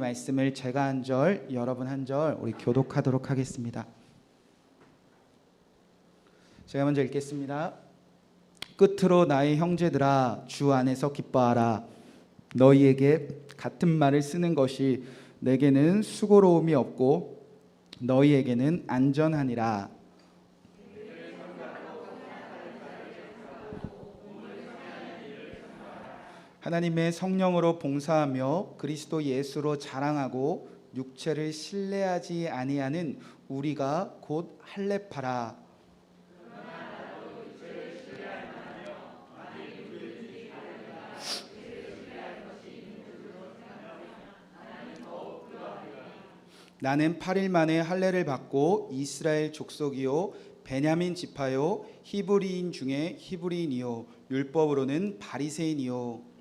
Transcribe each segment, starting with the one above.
말씀을 제가 한 절, 여러분 한 절 우리 교독하도록 하겠습니다. 제가 먼저 읽겠습니다. 끝으로 나의 형제들아, 주 안에서 기뻐하라. 너희에게 같은 말을 쓰는 것이 내게는 수고로움이 없고 너희에게는 안전하니라. 하나님의 성령으로 봉사하며 그리스도 예수로 자랑하고 육체를 신뢰하지 아니하는 우리가 곧 할례파라. 나는 8일 만에 할례를 받고 이스라엘 족속이요 베냐민 지파요 히브리인 중에 히브리인이요 율법으로는 바리새인이요.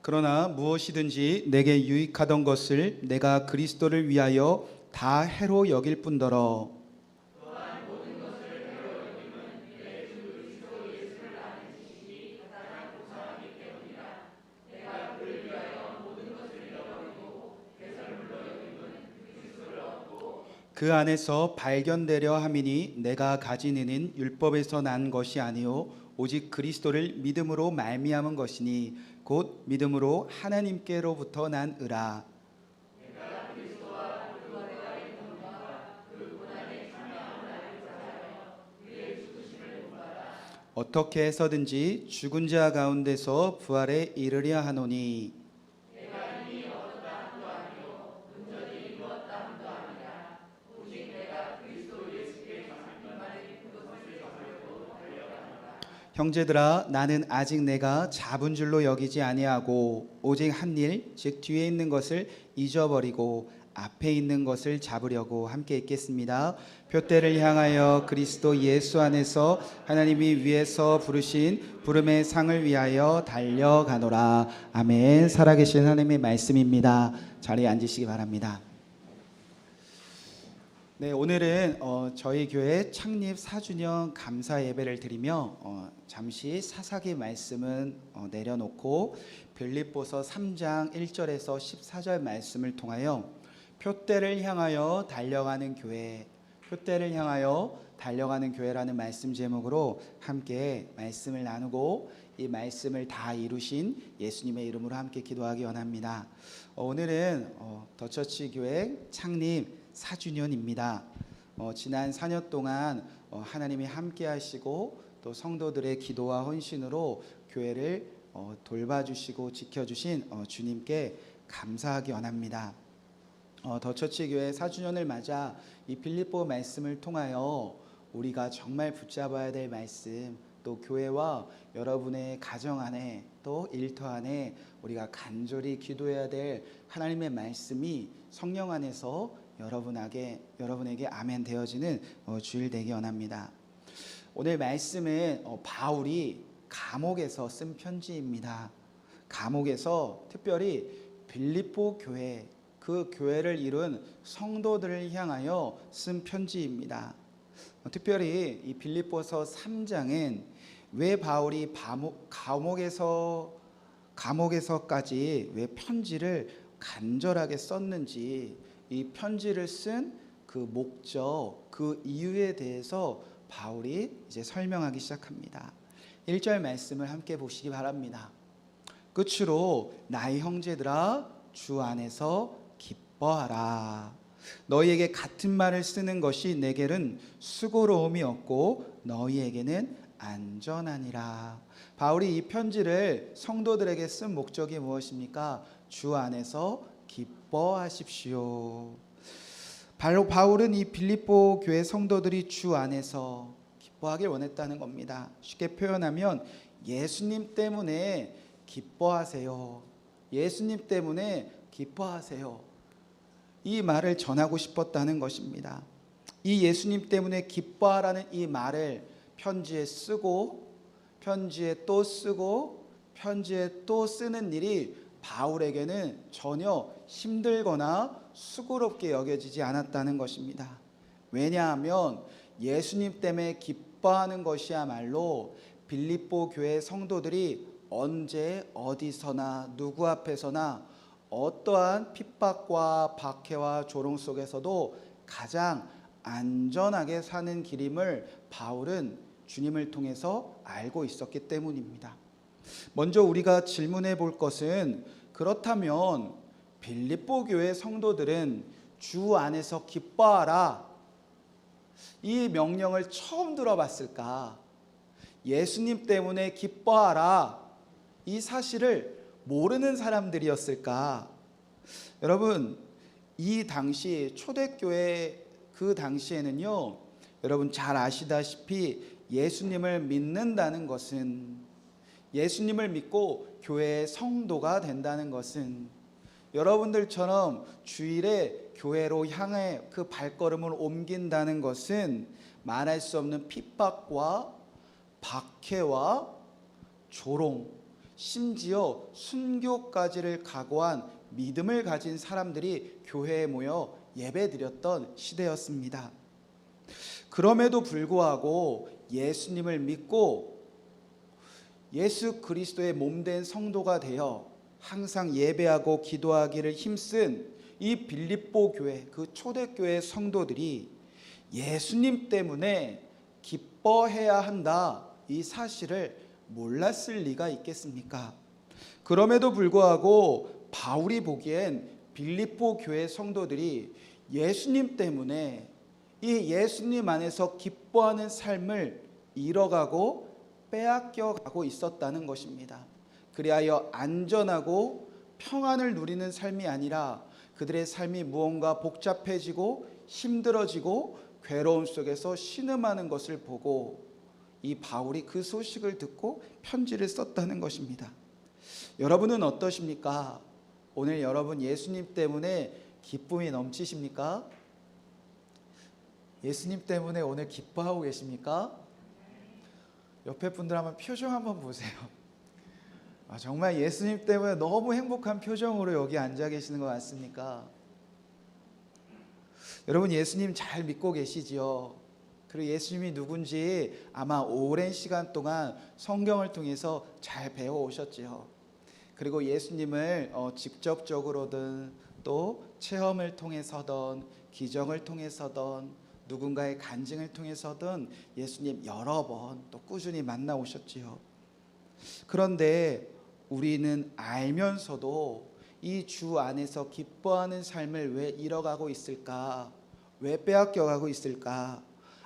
그러나 무엇이든지 내게 유익하던 것을 내가 그리스도를 위하여 다 해로 여길 뿐더러 그 안에서 발견되려 함이니 내가 가진 의는 율법에서 난 것이 아니요 오직 그리스도를 믿음으로 말미암은 것이니 곧 믿음으로 하나님께로부터 난 의라. 어떻게 해서든지 죽은 자 가운데서 부활에 이르려 하노니 형제들아, 나는 아직 내가 잡은 줄로 여기지 아니하고 오직 한 일, 즉 뒤에 있는 것을 잊어버리고 앞에 있는 것을 잡으려고 함께 읽겠습니다. 표대를 향하여 그리스도 예수 안에서 하나님이 위에서 부르신 부름의 상을 위하여 달려가노라. 아멘. 살아계신 하나님의 말씀입니다. 자리에 앉으시기 바랍니다. 네, 오늘은 저희 교회 창립 4주년 감사 예배를 드리며 잠시 사사기 말씀은 내려놓고 빌립보서 3장 1절에서 14절 말씀을 통하여 표대를 향하여 달려가는 교회, 표대를 향하여 달려가는 교회라는 말씀 제목으로 함께 말씀을 나누고 이 말씀을 다 이루신 예수님의 이름으로 함께 기도하기 원합니다. 오늘은 더처치 교회 창립 4주년입니다. 지난 4년 동안 하나님이 함께 하시고 또 성도들의 기도와 헌신으로 교회를 돌봐주시고 지켜주신 주님께 감사하기 원합니다. 더처치 교회 4주년을 맞아 이 빌립보 말씀을 통하여 우리가 정말 붙잡아야 될 말씀, 또 교회와 여러분의 가정 안에 또 일터 안에 우리가 간절히 기도해야 될 하나님의 말씀이 성령 안에서 여러분에게 아멘 되어지는 주일 되기 원합니다. 오늘 말씀은 바울이 감옥에서 쓴 편지입니다. 감옥에서 특별히 빌립보 교회, 그 교회를 이룬 성도들을 향하여 쓴 편지입니다. 특별히 이 빌립보서 3장은 왜 바울이 감옥에서까지 왜 편지를 간절하게 썼는지, 이 편지를 쓴 그 목적, 그 이유에 대해서 바울이 이제 설명하기 시작합니다. 1절 말씀을 함께 보시기 바랍니다. 끝으로 나의 형제들아, 주 안에서 기뻐하라. 너희에게 같은 말을 쓰는 것이 내게는 수고로움이 없고 너희에게는 안전하니라. 바울이 이 편지를 성도들에게 쓴 목적이 무엇입니까? 주 안에서 기뻐하십시오. 바울은 이 빌립보 교회 성도들이 주 안에서 기뻐하길 원했다는 겁니다. 쉽게 표현하면 예수님 때문에 기뻐하세요. 예수님 때문에 기뻐하세요. 이 말을 전하고 싶었다는 것입니다. 이 예수님 때문에 기뻐하라는 이 말을 편지에 쓰고 편지에 또 쓰고 편지에 또 쓰는 일이 바울에게는 전혀 힘들거나 수고롭게 여겨지지 않았다는 것입니다. 왜냐하면 예수님 때문에 기뻐하는 것이야말로 빌립보 교회 성도들이 언제 어디서나 누구 앞에서나 어떠한 핍박과 박해와 조롱 속에서도 가장 안전하게 사는 길임을 바울은 주님을 통해서 알고 있었기 때문입니다. 먼저 우리가 질문해 볼 것은, 그렇다면 빌립보 교회 성도들은 주 안에서 기뻐하라, 이 명령을 처음 들어봤을까? 예수님 때문에 기뻐하라, 이 사실을 모르는 사람들이었을까? 여러분, 이 당시 초대교회 그 당시에는요, 여러분 잘 아시다시피 예수님을 믿는다는 것은, 예수님을 믿고 교회의 성도가 된다는 것은, 여러분들처럼 주일에 교회로 향해 그 발걸음을 옮긴다는 것은 말할 수 없는 핍박과 박해와 조롱, 심지어 순교까지를 각오한 믿음을 가진 사람들이 교회에 모여 예배드렸던 시대였습니다. 그럼에도 불구하고 예수님을 믿고 예수 그리스도의 몸된 성도가 되어 항상 예배하고 기도하기를 힘쓴 이 빌립보 교회, 그 초대교회 성도들이 예수님 때문에 기뻐해야 한다, 이 사실을 몰랐을 리가 있겠습니까? 그럼에도 불구하고 바울이 보기엔 빌립보 교회 성도들이 예수님 때문에 이 예수님 안에서 기뻐하는 삶을 잃어가고 빼앗겨가고 있었다는 것입니다. 그리하여 안전하고 평안을 누리는 삶이 아니라 그들의 삶이 무언가 복잡해지고 힘들어지고 괴로움 속에서 신음하는 것을 보고 이 바울이 그 소식을 듣고 편지를 썼다는 것입니다. 여러분은 어떠십니까? 오늘 여러분 예수님 때문에 기쁨이 넘치십니까? 예수님 때문에 오늘 기뻐하고 계십니까? 옆에 분들 한번 표정 한번 보세요. 정말 예수님 때문에 너무 행복한 표정으로 여기 앉아 계시는 것 같습니까? 여러분 예수님 잘 믿고 계시지요? 그리고 예수님이 누군지 아마 오랜 시간 동안 성경을 통해서 잘 배워오셨지요. 그리고 예수님을 직접적으로든 또 체험을 통해서든 기적을 통해서든 누군가의 간증을 통해서든 예수님 여러 번 또 꾸준히 만나오셨지요. 그런데 우리는 알면서도 이 주 안에서 기뻐하는 삶을 왜 잃어가고 있을까? 왜 빼앗겨가고 있을까?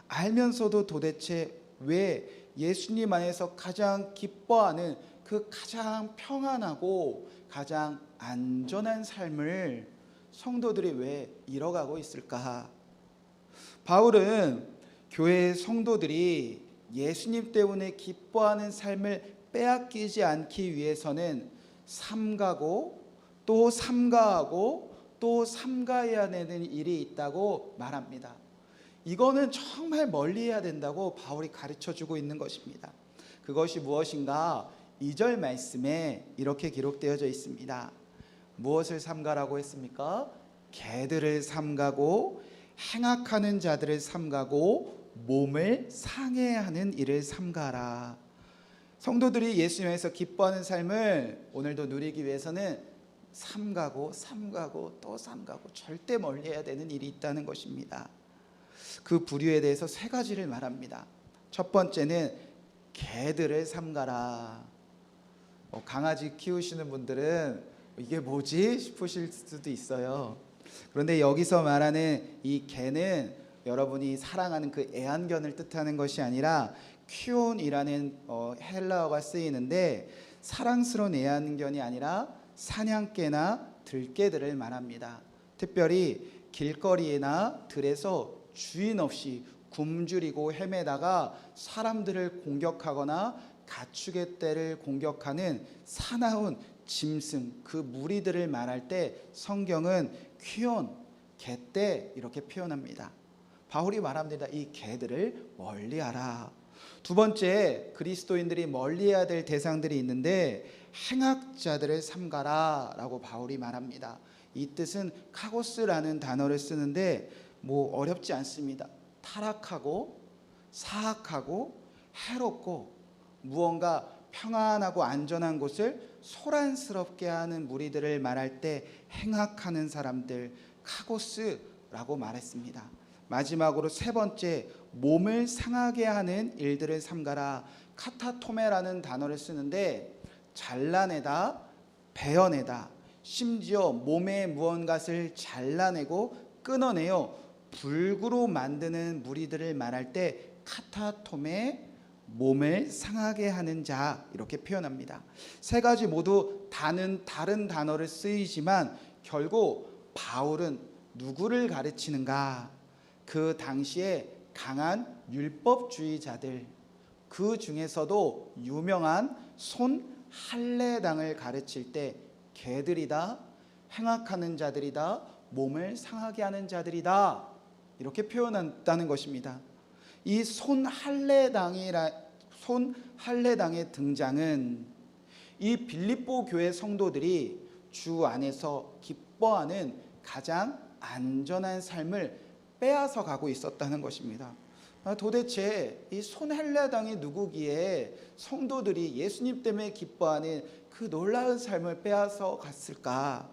알면서도 도대체 왜 예수님 안에서 가장 기뻐하는 그 가장 평안하고 가장 안전한 삶을 성도들이 왜 잃어가고 있을까? 바울은 교회의 성도들이 예수님 때문에 기뻐하는 삶을 빼앗기지 않기 위해서는 삼가고 또 삼가하고 또 삼가해야 되는 일이 있다고 말합니다. 이거는 정말 멀리해야 된다고 바울이 가르쳐주고 있는 것입니다. 그것이 무엇인가? 2절 말씀에 이렇게 기록되어져 있습니다. 무엇을 삼가라고 했습니까? 개들을 삼가고 행악하는 자들을 삼가고 몸을 상해하는 일을 삼가라. 성도들이 예수님에서 기뻐하는 삶을 오늘도 누리기 위해서는 삼가고 또 삼가고 절대 멀리해야 되는 일이 있다는 것입니다. 그 부류에 대해서 세 가지를 말합니다. 첫 번째는 개들을 삼가라. 강아지 키우시는 분들은 이게 뭐지 싶으실 수도 있어요. 그런데 여기서 말하는 이 개는 여러분이 사랑하는 그 애완견을 뜻하는 것이 아니라 퀴온이라는 헬라어가 쓰이는데 사랑스러운 애완견이 아니라 사냥개나 들개들을 말합니다. 특별히 길거리나 들에서 주인 없이 굶주리고 헤매다가 사람들을 공격하거나 가축의 떼를 공격하는 사나운 짐승, 그 무리들을 말할 때 성경은 퀴온, 개떼 이렇게 표현합니다. 바울이 말합니다. 이 개들을 멀리하라. 두 번째, 그리스도인들이 멀리해야 될 대상들이 있는데 행악자들을 삼가라 라고 바울이 말합니다. 이 뜻은 카고스라는 단어를 쓰는데 어렵지 않습니다. 타락하고 사악하고 해롭고 무언가 평안하고 안전한 곳을 소란스럽게 하는 무리들을 말할 때 행악하는 사람들, 카고스라고 말했습니다. 마지막으로 세 번째, 몸을 상하게 하는 일들을 삼가라. 카타토메라는 단어를 쓰는데 잘라내다, 베어내다, 심지어 몸에 무언가를 잘라내고 끊어내어 불구로 만드는 무리들을 말할 때 카타토메, 몸을 상하게 하는 자, 이렇게 표현합니다. 세 가지 모두 다른 단어를 쓰이지만 결국 바울은 누구를 가르치는가? 그 당시에 강한 율법주의자들, 그 중에서도 유명한 손할례당을 가르칠 때 개들이다, 행악하는 자들이다, 몸을 상하게 하는 자들이다, 이렇게 표현한다는 것입니다. 이 손할례당의 등장은 이 빌립보 교회 성도들이 주 안에서 기뻐하는 가장 안전한 삶을 빼앗아 가고 있었다는 것입니다. 도대체 이 손할례당이 누구기에 성도들이 예수님 때문에 기뻐하는 그 놀라운 삶을 빼앗아 갔을까?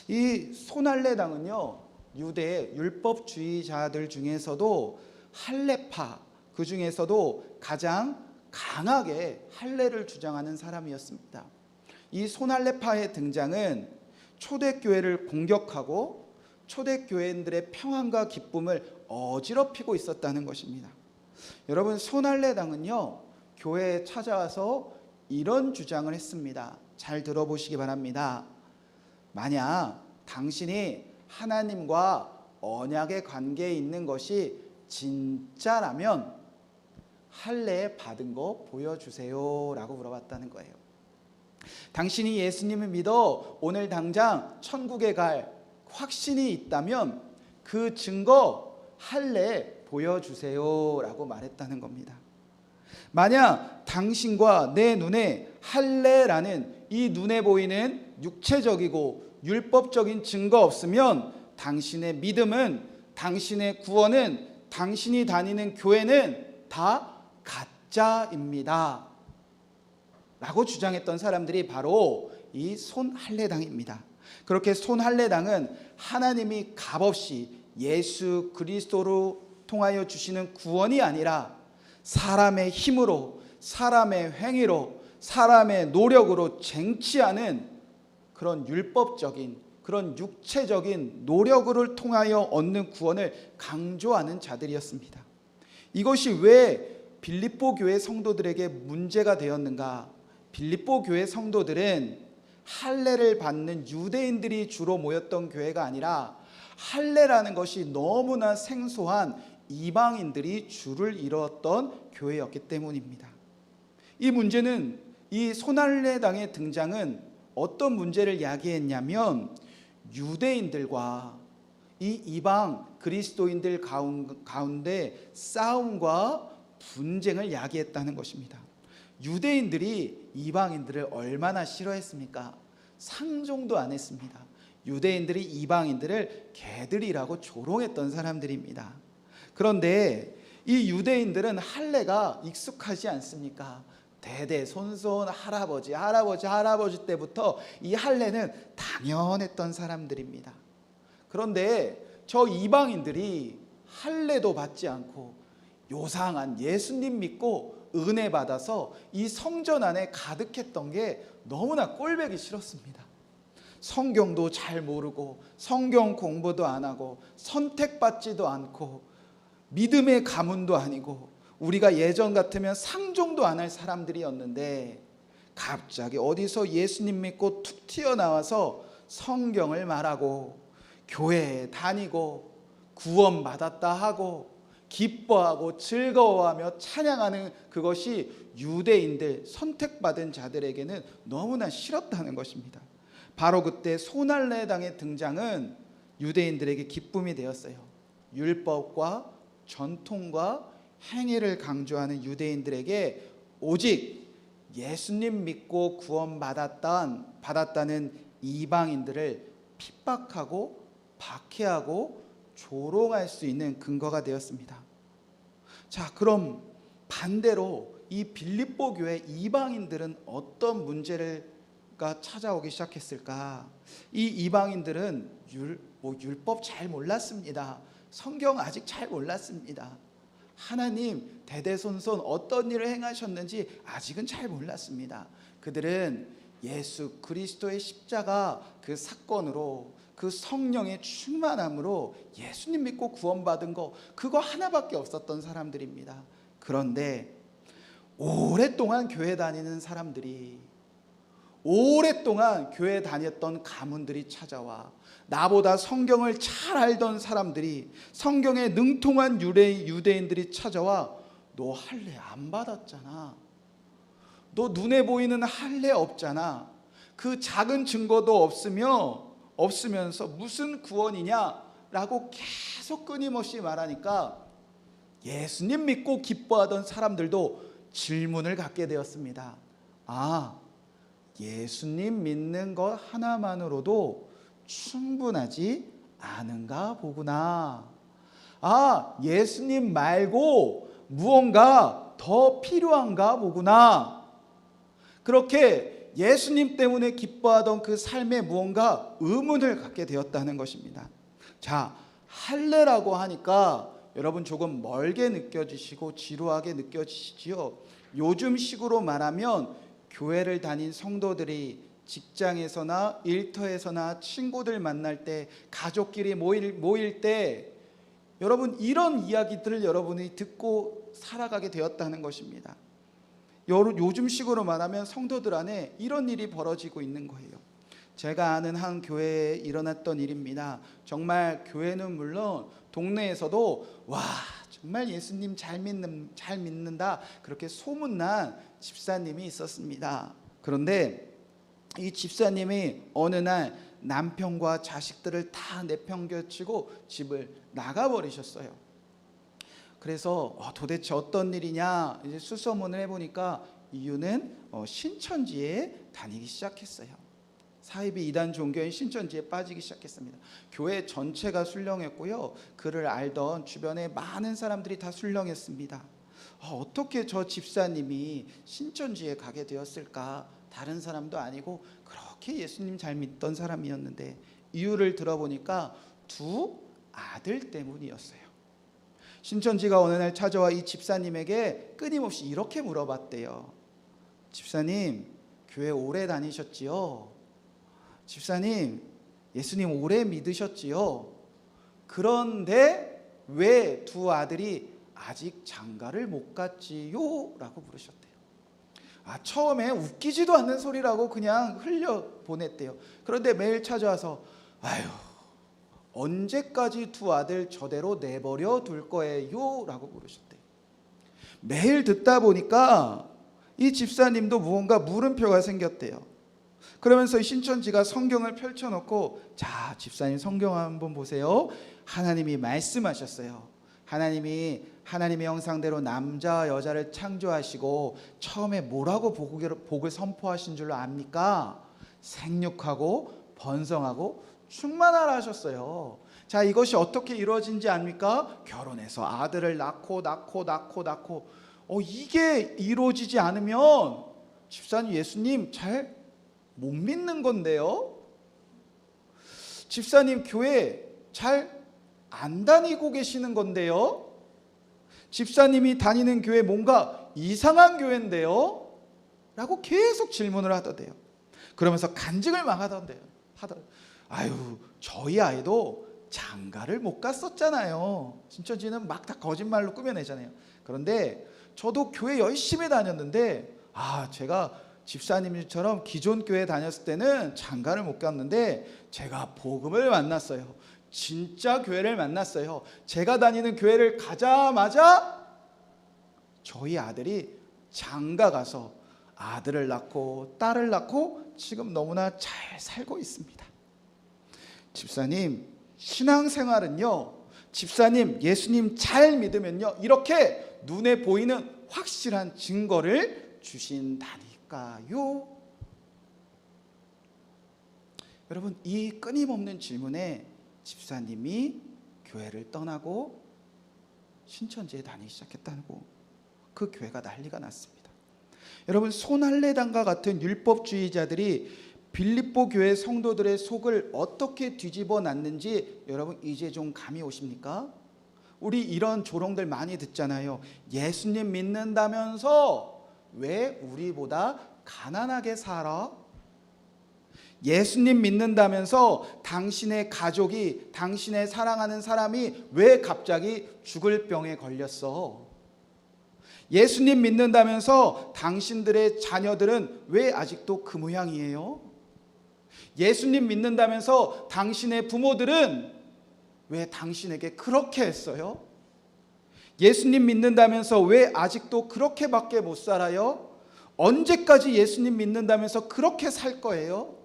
이 손할례당은요, 유대 율법주의자들 중에서도 할례파, 그 중에서도 가장 강하게 할례를 주장하는 사람이었습니다. 이 손할례파의 등장은 초대교회를 공격하고 초대교회인들의 평안과 기쁨을 어지럽히고 있었다는 것입니다. 여러분, 손할례당은요, 교회에 찾아와서 이런 주장을 했습니다. 잘 들어보시기 바랍니다. 만약 당신이 하나님과 언약의 관계에 있는 것이 진짜라면 할례 받은 거 보여주세요 라고 물어봤다는 거예요. 당신이 예수님을 믿어 오늘 당장 천국에 갈 확신이 있다면 그 증거 할례 보여주세요 라고 말했다는 겁니다. 만약 당신과 내 눈에 할례라는 이 눈에 보이는 육체적이고 율법적인 증거 없으면 당신의 믿음은, 당신의 구원은, 당신이 다니는 교회는 다 가짜입니다 라고 주장했던 사람들이 바로 이 손할례당입니다. 그렇게 손할례당은 하나님이 값없이 예수 그리스도로 통하여 주시는 구원이 아니라 사람의 힘으로, 사람의 행위로, 사람의 노력으로 쟁취하는 그런 율법적인, 그런 육체적인 노력을 통하여 얻는 구원을 강조하는 자들이었습니다. 이것이 왜 빌립보 교회 성도들에게 문제가 되었는가? 빌립보 교회 성도들은 할례를 받는 유대인들이 주로 모였던 교회가 아니라 할례라는 것이 너무나 생소한 이방인들이 주를 이루었던 교회였기 때문입니다. 이 문제는, 이 손할례당의 등장은 어떤 문제를 야기했냐면 유대인들과 이 이방 그리스도인들 가운데 싸움과 분쟁을 야기했다는 것입니다. 유대인들이 이방인들을 얼마나 싫어했습니까? 상종도 안 했습니다. 유대인들이 이방인들을 개들이라고 조롱했던 사람들입니다. 그런데 이 유대인들은 할례가 익숙하지 않습니까? 대대손손 할아버지 때부터 이 할례는 당연했던 사람들입니다. 그런데 저 이방인들이 할례도 받지 않고 요상한 예수님 믿고 은혜 받아서 이 성전 안에 가득했던 게 너무나 꼴보기 싫었습니다. 성경도 잘 모르고 성경 공부도 안 하고 선택받지도 않고 믿음의 가문도 아니고 우리가 예전 같으면 상종도 안 할 사람들이었는데 갑자기 어디서 예수님 믿고 툭 튀어나와서 성경을 말하고 교회에 다니고 구원받았다 하고 기뻐하고 즐거워하며 찬양하는 그것이 유대인들, 선택받은 자들에게는 너무나 싫었다는 것입니다. 바로 그때 손할례당의 등장은 유대인들에게 기쁨이 되었어요. 율법과 전통과 행위를 강조하는 유대인들에게 오직 예수님 믿고 구원받았다는 이방인들을 핍박하고 박해하고 조롱할 수 있는 근거가 되었습니다. 자, 그럼 반대로 이 빌립보 교회 이방인들은 어떤 문제가 찾아오기 시작했을까? 이 이방인들은 율법 잘 몰랐습니다. 성경 아직 잘 몰랐습니다. 하나님 대대손손 어떤 일을 행하셨는지 아직은 잘 몰랐습니다. 그들은 예수 그리스도의 십자가 그 사건으로, 그 성령의 충만함으로 예수님 믿고 구원받은 거, 그거 하나밖에 없었던 사람들입니다. 그런데 오랫동안 교회 다니는 사람들이, 오랫동안 교회 다녔던 가문들이 찾아와, 나보다 성경을 잘 알던 사람들이, 성경에 능통한 유대인들이 찾아와, 너 할례 안 받았잖아, 너 눈에 보이는 할례 없잖아, 그 작은 증거도 없으면서 무슨 구원이냐 라고 계속 끊임없이 말하니까 예수님 믿고 기뻐하던 사람들도 질문을 갖게 되었습니다. 아, 예수님 믿는 것 하나만으로도 충분하지 않은가 보구나. 아, 예수님 말고 무언가 더 필요한가 보구나. 그렇게 예수님 때문에 기뻐하던 그 삶에 무언가 의문을 갖게 되었다는 것입니다. 자, 할례라고 하니까 여러분 조금 멀게 느껴지시고 지루하게 느껴지시지요. 요즘 식으로 말하면 교회를 다닌 성도들이 직장에서나 일터에서나 친구들 만날 때, 가족끼리 모일 때 여러분 이런 이야기들을 여러분이 듣고 살아가게 되었다는 것입니다. 요즘 식으로 말하면 성도들 안에 이런 일이 벌어지고 있는 거예요. 제가 아는 한 교회에 일어났던 일입니다. 정말 교회는 물론 동네에서도 와, 정말 예수님 잘 믿는다 그렇게 소문난 집사님이 있었습니다. 그런데 이 집사님이 어느 날 남편과 자식들을 다 내팽개치고 집을 나가버리셨어요. 그래서 도대체 어떤 일이냐 이제 수소문을 해보니까 이유는 신천지에 다니기 시작했어요. 사이비 이단 종교인 신천지에 빠지기 시작했습니다. 교회 전체가 술렁했고요. 그를 알던 주변에 많은 사람들이 다 술렁했습니다. 어떻게 저 집사님이 신천지에 가게 되었을까? 다른 사람도 아니고 그렇게 예수님 잘 믿던 사람이었는데, 이유를 들어보니까 두 아들 때문이었어요. 신천지가 어느 날 찾아와 이 집사님에게 끊임없이 이렇게 물어봤대요. 집사님, 교회 오래 다니셨지요? 집사님, 예수님 오래 믿으셨지요? 그런데 왜 두 아들이 아직 장가를 못 갔지요? 라고 물으셨대요. 처음에 웃기지도 않는 소리라고 그냥 흘려보냈대요. 그런데 매일 찾아와서 아유, 언제까지 두 아들 저대로 내버려 둘 거예요? 라고 물으셨대요. 매일 듣다 보니까 이 집사님도 무언가 물음표가 생겼대요. 그러면서 신천지가 성경을 펼쳐놓고, 자, 집사님 성경 한번 보세요. 하나님이 말씀하셨어요. 하나님이 하나님의 형상대로 남자와 여자를 창조하시고 처음에 뭐라고 복을 선포하신 줄로 압니까? 생육하고 번성하고 충만하라 하셨어요. 자, 이것이 어떻게 이루어진지 압니까? 결혼해서 아들을 낳고 이게 이루어지지 않으면 집사님 예수님 잘 못 믿는 건데요. 집사님 교회 잘 안 다니고 계시는 건데요. 집사님이 다니는 교회 뭔가 이상한 교회인데요. 라고 계속 질문을 하던데요. 그러면서 간증을 막 하던데요. 아유, 저희 아이도 장가를 못 갔었잖아요. 신천지는 막 다 거짓말로 꾸며내잖아요. 그런데 저도 교회 열심히 다녔는데 제가 집사님처럼 기존 교회 다녔을 때는 장가를 못 갔는데 제가 복음을 만났어요. 진짜 교회를 만났어요. 제가 다니는 교회를 가자마자 저희 아들이 장가 가서 아들을 낳고 딸을 낳고 지금 너무나 잘 살고 있습니다. 집사님, 신앙생활은요, 집사님 예수님 잘 믿으면요, 이렇게 눈에 보이는 확실한 증거를 주신다니까요. 여러분, 이 끊임없는 질문에 집사님이 교회를 떠나고 신천지에 다니기 시작했다고 그 교회가 난리가 났습니다. 여러분, 손할례당과 같은 율법주의자들이 빌립보 교회 성도들의 속을 어떻게 뒤집어 놨는지 여러분 이제 좀 감이 오십니까? 우리 이런 조롱들 많이 듣잖아요. 예수님 믿는다면서 왜 우리보다 가난하게 살아? 예수님 믿는다면서 당신의 가족이, 당신의 사랑하는 사람이 왜 갑자기 죽을 병에 걸렸어? 예수님 믿는다면서 당신들의 자녀들은 왜 아직도 그 모양이에요? 예수님 믿는다면서 당신의 부모들은 왜 당신에게 그렇게 했어요? 예수님 믿는다면서 왜 아직도 그렇게밖에 못 살아요? 언제까지 예수님 믿는다면서 그렇게 살 거예요?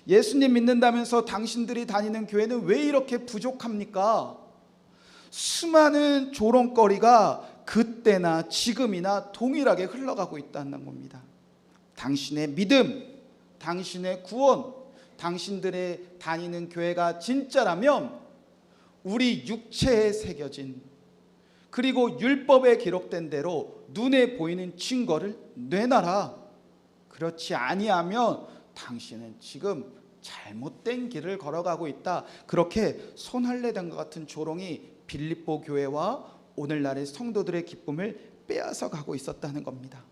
예수님 믿는다면서 당신들이 다니는 교회는 왜 이렇게 부족합니까? 수많은 조롱거리가 그때나 지금이나 동일하게 흘러가고 있다는 겁니다. 당신의 믿음, 당신의 구원, 당신들의 다니는 교회가 진짜라면 우리 육체에 새겨진, 그리고 율법에 기록된 대로 눈에 보이는 증거를 내놔라. 그렇지 아니하면 당신은 지금 잘못된 길을 걸어가고 있다. 그렇게 손할례당과 같은 조롱이 빌립보 교회와 오늘날의 성도들의 기쁨을 빼앗아 가고 있었다는 겁니다.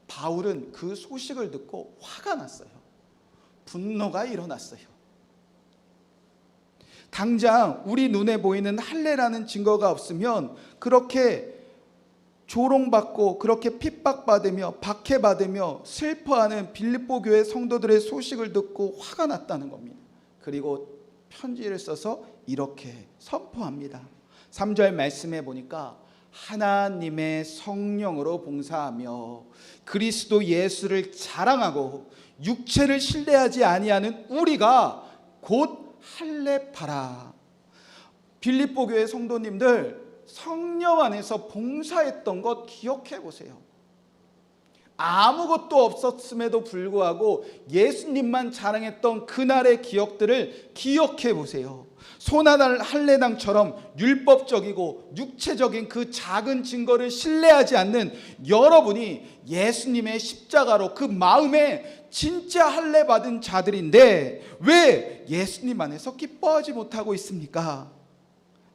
바울은 그 소식을 듣고 화가 났어요. 분노가 일어났어요. 당장 우리 눈에 보이는 할례라는 증거가 없으면 그렇게 조롱받고 그렇게 핍박받으며 박해받으며 슬퍼하는 빌립보 교회 성도들의 소식을 듣고 화가 났다는 겁니다. 그리고 편지를 써서 이렇게 선포합니다. 3절 말씀에 보니까 하나님의 성령으로 봉사하며 그리스도 예수를 자랑하고 육체를 신뢰하지 아니하는 우리가 곧 할례파라. 빌립보 교회 성도님들, 성령 안에서 봉사했던 것 기억해 보세요. 아무것도 없었음에도 불구하고 예수님만 자랑했던 그날의 기억들을 기억해 보세요. 손할례당처럼 율법적이고 육체적인 그 작은 증거를 신뢰하지 않는 여러분이 예수님의 십자가로 그 마음에 진짜 할례 받은 자들인데 왜 예수님 안에서 기뻐하지 못하고 있습니까?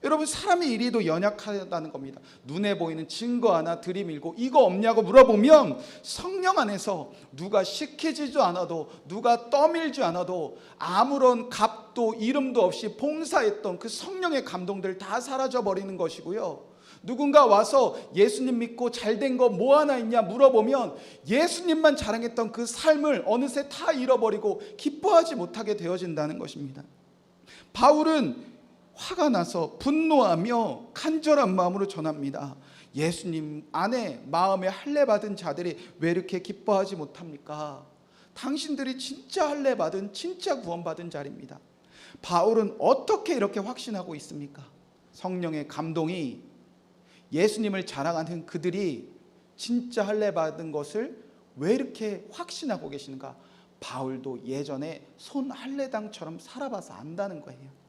여러분, 사람이 이리도 연약하다는 겁니다. 눈에 보이는 증거 하나 들이밀고 이거 없냐고 물어보면 성령 안에서 누가 시키지도 않아도, 누가 떠밀지 않아도 아무런 값도 이름도 없이 봉사했던 그 성령의 감동들 다 사라져버리는 것이고요. 누군가 와서 예수님 믿고 잘된 거 뭐 하나 있냐 물어보면 예수님만 자랑했던 그 삶을 어느새 다 잃어버리고 기뻐하지 못하게 되어진다는 것입니다. 바울은 화가 나서 분노하며 간절한 마음으로 전합니다. 예수님 안에 마음에 할례 받은 자들이 왜 이렇게 기뻐하지 못합니까? 당신들이 진짜 할례 받은, 진짜 구원받은 자입니다. 바울은 어떻게 이렇게 확신하고 있습니까? 성령의 감동이 예수님을 자랑하는 그들이 진짜 할례 받은 것을 왜 이렇게 확신하고 계시는가? 바울도 예전에 손할례당처럼 살아봐서 안다는 거예요.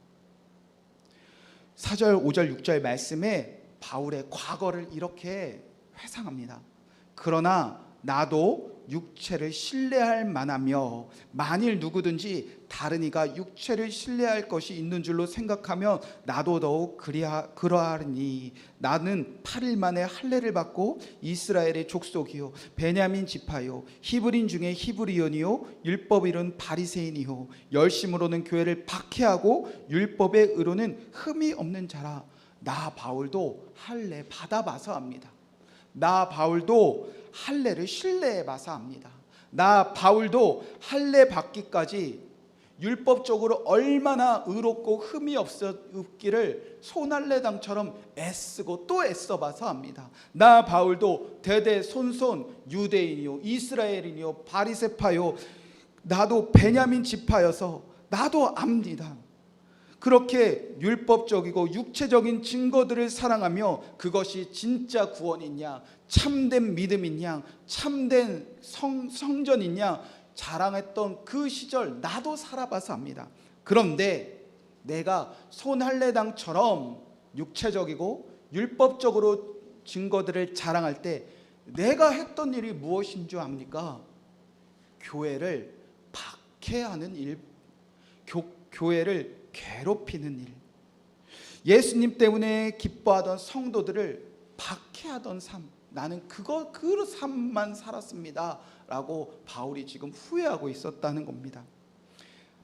4절, 5절, 6절 말씀에 바울의 과거를 이렇게 회상합니다. 그러나 나도 육체를 신뢰할 만하며 만일 누구든지 다른 이가 육체를 신뢰할 것이 있는 줄로 생각하면 나도 더욱 그러하리니 나는 8일 만에 할례를 받고 이스라엘의 족속이요 베냐민 지파요 히브리인 중에 히브리인이요 율법 이룬 바리새인이요 열심으로는 교회를 박해하고 율법의 의로는 흠이 없는 자라. 나 바울도 할례 받아봐서 압니다. 나 바울도 할례를 신뢰해봐서 압니다. 나 바울도 할례 받기까지 율법적으로 얼마나 의롭고 흠이 없기를 손할례당처럼 애쓰고 또 애써봐서 압니다. 나 바울도 대대손손 유대인이요 이스라엘인이요 바리새파요 나도 베냐민 지파여서 나도 압니다. 그렇게 율법적이고 육체적인 증거들을 사랑하며 그것이 진짜 구원이냐, 참된 믿음이냐, 참된 성전이냐 자랑했던 그 시절 나도 살아봐서 압니다. 그런데 내가 손할례당처럼 육체적이고 율법적으로 증거들을 자랑할 때 내가 했던 일이 무엇인 줄 압니까? 교회를 박해하는 일, 교회를 괴롭히는 일, 예수님 때문에 기뻐하던 성도들을 박해하던 삶, 나는 그 삶만 살았습니다 라고 바울이 지금 후회하고 있었다는 겁니다.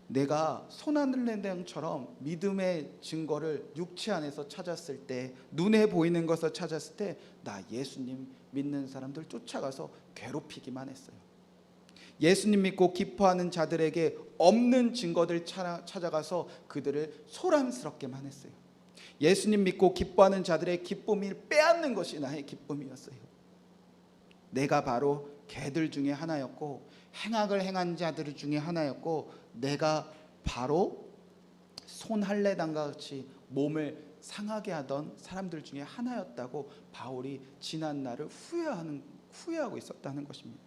내가 손아늘레당처럼 믿음의 증거를 육체 안에서 찾았을 때, 눈에 보이는 것을 찾았을 때, 나 예수님 믿는 사람들 쫓아가서 괴롭히기만 했어요. 예수님 믿고 기뻐하는 자들에게 없는 증거들 찾아가서 그들을 소란스럽게만 했어요. 예수님 믿고 기뻐하는 자들의 기쁨을 빼앗는 것이 나의 기쁨이었어요. 내가 바로 개들 중에 하나였고, 행악을 행한 자들 중에 하나였고, 내가 바로 손할례당과 같이 몸을 상하게 하던 사람들 중에 하나였다고 바울이 지난 날을 후회하고 있었다는 것입니다.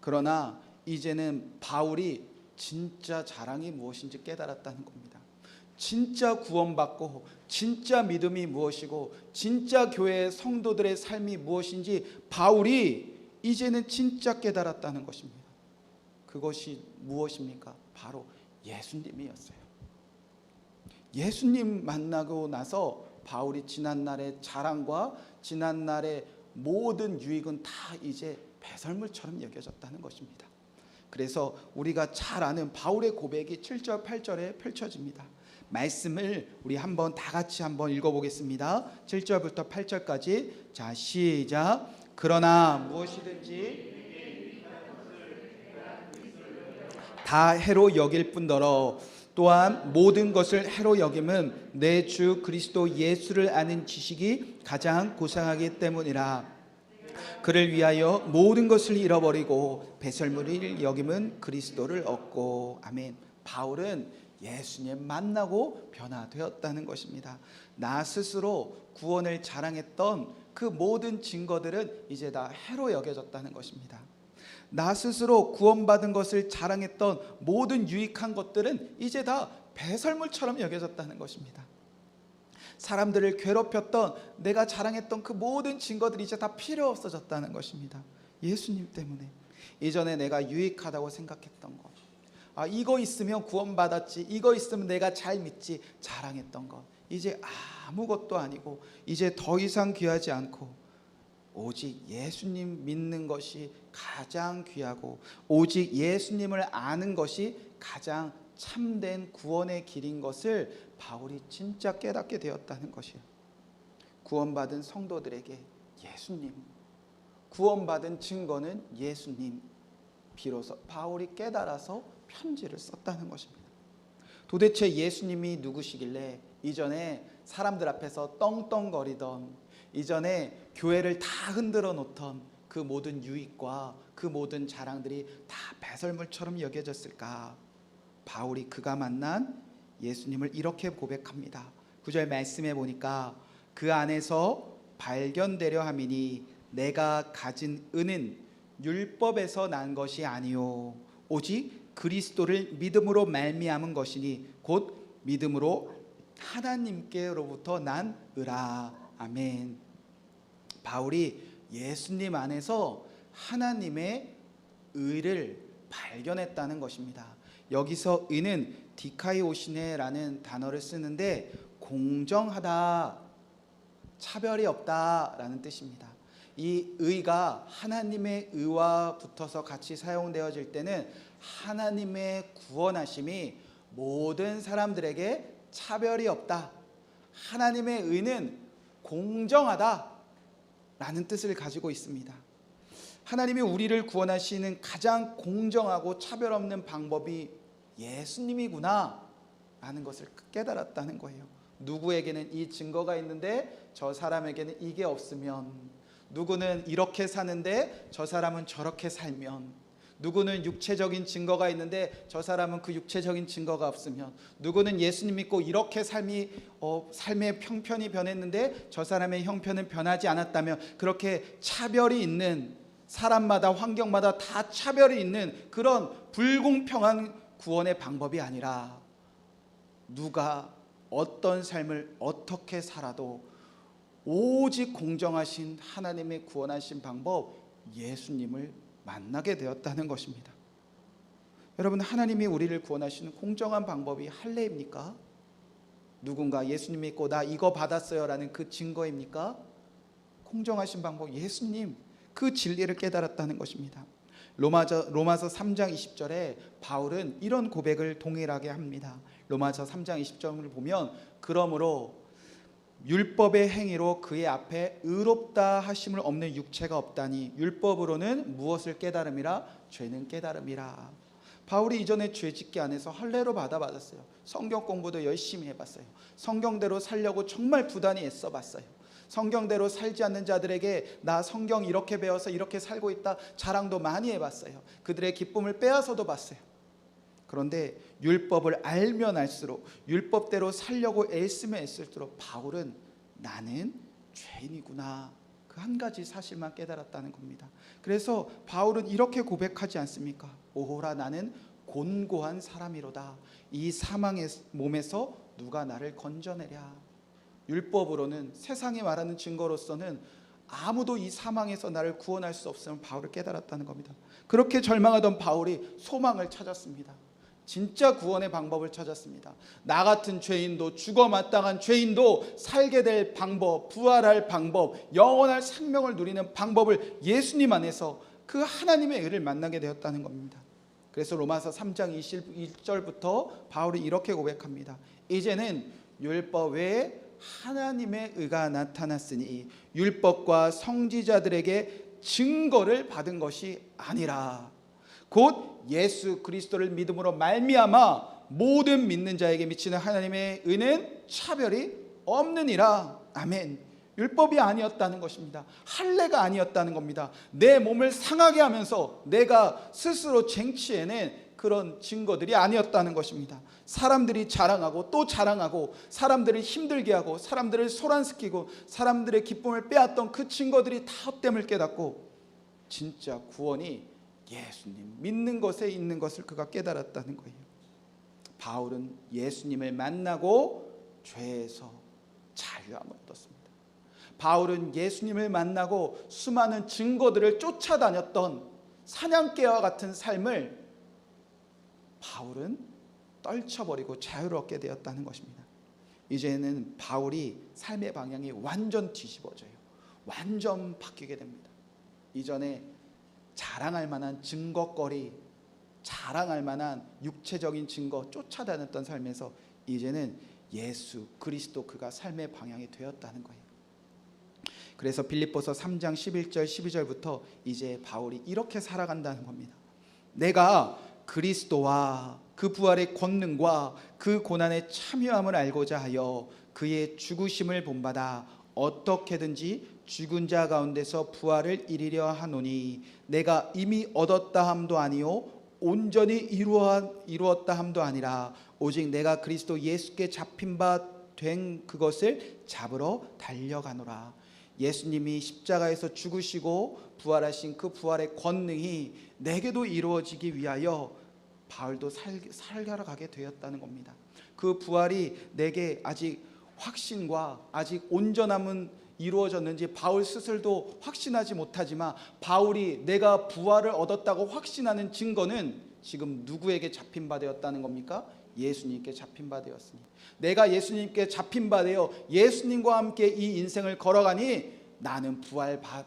그러나 이제는 바울이 진짜 자랑이 무엇인지 깨달았다는 겁니다. 진짜 구원받고 진짜 믿음이 무엇이고 진짜 교회의 성도들의 삶이 무엇인지 바울이 이제는 진짜 깨달았다는 것입니다. 그것이 무엇입니까? 바로 예수님이었어요. 예수님 만나고 나서 바울이 지난날의 자랑과 지난날의 모든 유익은 다 이제 배설물처럼 여겨졌다는 것입니다. 그래서 우리가 잘 아는 바울의 고백이 7절 8절에 펼쳐집니다. 말씀을 우리 한번 다 같이 한번 읽어보겠습니다. 7절부터 8절까지. 자, 시작. 그러나 무엇이든지 다 해로 여길 뿐더러 또한 모든 것을 해로 여김은 내 주 그리스도 예수를 아는 지식이 가장 고상하기 때문이라. 그를 위하여 모든 것을 잃어버리고 배설물을 여김은 그리스도를 얻고. 아멘. 바울은 예수님 만나고 변화되었다는 것입니다. 나 스스로 구원을 자랑했던 그 모든 증거들은 이제 다 해로 여겨졌다는 것입니다. 나 스스로 구원받은 것을 자랑했던 모든 유익한 것들은 이제 다 배설물처럼 여겨졌다는 것입니다. 사람들을 괴롭혔던 내가 자랑했던 그 모든 증거들이 이제 다 필요 없어졌다는 것입니다. 예수님 때문에. 이전에 내가 유익하다고 생각했던 것, 이거 있으면 구원받았지, 이거 있으면 내가 잘 믿지 자랑했던 것, 이제 아무것도 아니고 이제 더 이상 귀하지 않고 오직 예수님 믿는 것이 가장 귀하고 오직 예수님을 아는 것이 가장 참된 구원의 길인 것을 바울이 진짜 깨닫게 되었다는 것이에요. 구원받은 성도들에게 예수님, 구원받은 증거는 예수님. 비로소 바울이 깨달아서 편지를 썼다는 것입니다. 도대체 예수님이 누구시길래 이전에 사람들 앞에서 떵떵거리던, 이전에 교회를 다 흔들어 놓던 그 모든 유익과 그 모든 자랑들이 다 배설물처럼 여겨졌을까? 바울이 그가 만난 예수님을 이렇게 고백합니다. 9절 말씀해 보니까 그 안에서 발견되려 함이니 내가 가진 은은 율법에서 난 것이 아니요 오직 그리스도를 믿음으로 말미암은 것이니 곧 믿음으로 하나님께로부터 난 의라. 아멘. 바울이 예수님 안에서 하나님의 의를 발견했다는 것입니다. 여기서 의는 디카이오시네라는 단어를 쓰는데 공정하다, 차별이 없다라는 뜻입니다. 이 의가 하나님의 의와 붙어서 같이 사용되어질 때는 하나님의 구원하심이 모든 사람들에게 차별이 없다, 하나님의 의는 공정하다 라는 뜻을 가지고 있습니다. 하나님이 우리를 구원하시는 가장 공정하고 차별 없는 방법이 예수님이구나 라는 것을 깨달았다는 거예요. 누구에게는 이 증거가 있는데 저 사람에게는 이게 없으면, 누구는 이렇게 사는데 저 사람은 저렇게 살면, 누구는 육체적인 증거가 있는데 저 사람은 그 육체적인 증거가 없으면, 누구는 예수님 믿고 이렇게 삶의 형편이 변했는데 저 사람의 형편은 변하지 않았다면, 그렇게 차별이 있는, 사람마다 환경마다 다 차별이 있는 그런 불공평한 구원의 방법이 아니라, 누가 어떤 삶을 어떻게 살아도 오직 공정하신 하나님의 구원하신 방법 예수님을 만나게 되었다는 것입니다. 여러분, 하나님이 우리를 구원하시는 공정한 방법이 할례입니까? 누군가 예수님 믿고 나 이거 받았어요 라는 그 증거입니까? 공정하신 방법 예수님, 그 진리를 깨달았다는 것입니다. 로마서 3장 20절에 바울은 이런 고백을 동일하게 합니다. 로마서 3장 20절을 보면 그러므로 율법의 행위로 그의 앞에 의롭다 하심을 없는 육체가 없다니 율법으로는 무엇을 깨달음이라? 죄는 깨달음이라. 바울이 이전에 죄짓기 안에서 할례로 받았어요. 성경 공부도 열심히 해봤어요. 성경대로 살려고 정말 부단히 애써봤어요. 성경대로 살지 않는 자들에게 나 성경 이렇게 배워서 이렇게 살고 있다 자랑도 많이 해봤어요. 그들의 기쁨을 빼앗아도 봤어요. 그런데 율법을 알면 알수록 율법대로 살려고 애쓰면 애쓸수록 바울은 나는 죄인이구나, 그 한 가지 사실만 깨달았다는 겁니다. 그래서 바울은 이렇게 고백하지 않습니까? 오호라 나는 곤고한 사람이로다. 이 사망의 몸에서 누가 나를 건져내랴. 율법으로는, 세상이 말하는 증거로서는 아무도 이 사망에서 나를 구원할 수 없음을 바울을 깨달았다는 겁니다. 그렇게 절망하던 바울이 소망을 찾았습니다. 진짜 구원의 방법을 찾았습니다. 나 같은 죄인도, 죽어 마땅한 죄인도 살게 될 방법, 부활할 방법, 영원할 생명을 누리는 방법을 예수님 안에서 그 하나님의 의를 만나게 되었다는 겁니다. 그래서 로마서 3장 21절부터 바울이 이렇게 고백합니다. 이제는 율법 외에 하나님의 의가 나타났으니 율법과 성지자들에게 증거를 받은 것이 아니라 곧 예수 그리스도를 믿음으로 말미암아 모든 믿는 자에게 미치는 하나님의 의는 차별이 없느니라. 아멘. 율법이 아니었다는 것입니다. 할례가 아니었다는 겁니다. 내 몸을 상하게 하면서 내가 스스로 쟁취해낸 그런 증거들이 아니었다는 것입니다. 사람들이 자랑하고 또 자랑하고 사람들을 힘들게 하고 사람들을 소란시키고 사람들의 기쁨을 빼앗던 그 증거들이 다 헛됨을 깨닫고 진짜 구원이 예수님 믿는 것에 있는 것을 그가 깨달았다는 거예요. 바울은 예수님을 만나고 죄에서 자유함을 얻었습니다. 바울은 예수님을 만나고 수많은 증거들을 쫓아다녔던 사냥개와 같은 삶을 바울은 떨쳐버리고 자유를 얻게 되었다는 것입니다. 이제는 바울이 삶의 방향이 완전 뒤집어져요. 완전 바뀌게 됩니다. 이전에 자랑할 만한 증거거리, 자랑할 만한 육체적인 증거 쫓아다녔던 삶에서 이제는 예수 그리스도 그가 삶의 방향이 되었다는 거예요. 그래서 빌립보서 3장 11절 12절부터 이제 바울이 이렇게 살아간다는 겁니다. 내가 그리스도와 그 부활의 권능과 그 고난의 참여함을 알고자 하여 그의 죽으심을 본받아 어떻게든지 죽은 자 가운데서 부활을 이루려 하노니 내가 이미 얻었다 함도 아니요 온전히 이루었다 함도 아니라 오직 내가 그리스도 예수께 잡힌 바 된 그것을 잡으러 달려가노라. 예수님이 십자가에서 죽으시고 부활하신 그 부활의 권능이 내게도 이루어지기 위하여 바울도 살아가게 가게 되었다는 겁니다. 그 부활이 내게 아직 확신과 아직 온전함은 이루어졌는지 바울 스스로도 확신하지 못하지만 바울이 내가 부활을 얻었다고 확신하는 증거는 지금 누구에게 잡힌 바 되었다는 겁니까? 예수님께 잡힌 바 되었으니 내가 예수님께 잡힌 바 되어 예수님과 함께 이 인생을 걸어가니 나는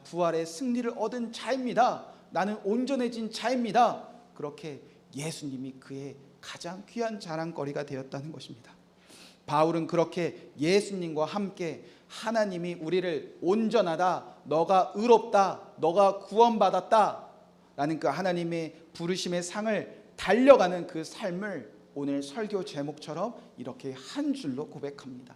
부활의 승리를 얻은 자입니다. 나는 온전해진 자입니다. 그렇게 예수님이 그의 가장 귀한 자랑거리가 되었다는 것입니다. 바울은 그렇게 예수님과 함께 하나님이 우리를 온전하다, 너가 의롭다, 너가 구원받았다 라는 그 하나님의 부르심의 상을 달려가는 그 삶을 오늘 설교 제목처럼 이렇게 한 줄로 고백합니다.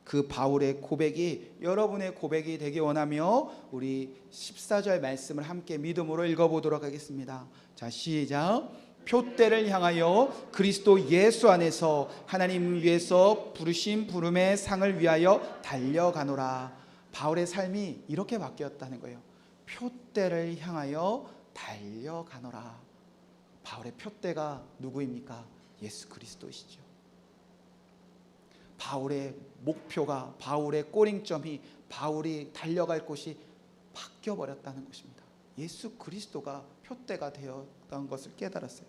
그 바울의 고백이 여러분의 고백이 되기 원하며 우리 14절 말씀을 함께 믿음으로 읽어보도록 하겠습니다. 자, 시작. 표대를 향하여 그리스도 예수 안에서 하나님 위에서 부르신 부름의 상을 위하여 달려가노라. 바울의 삶이 이렇게 바뀌었다는 거예요. 표대를 향하여 달려가노라. 바울의 표대가 누구입니까? 예수 그리스도이시죠. 바울의 목표가, 바울의 꼬링점이, 바울이 달려갈 곳이 바뀌어 버렸다는 것입니다. 예수 그리스도가 표대가 되었다는 것을 깨달았어요.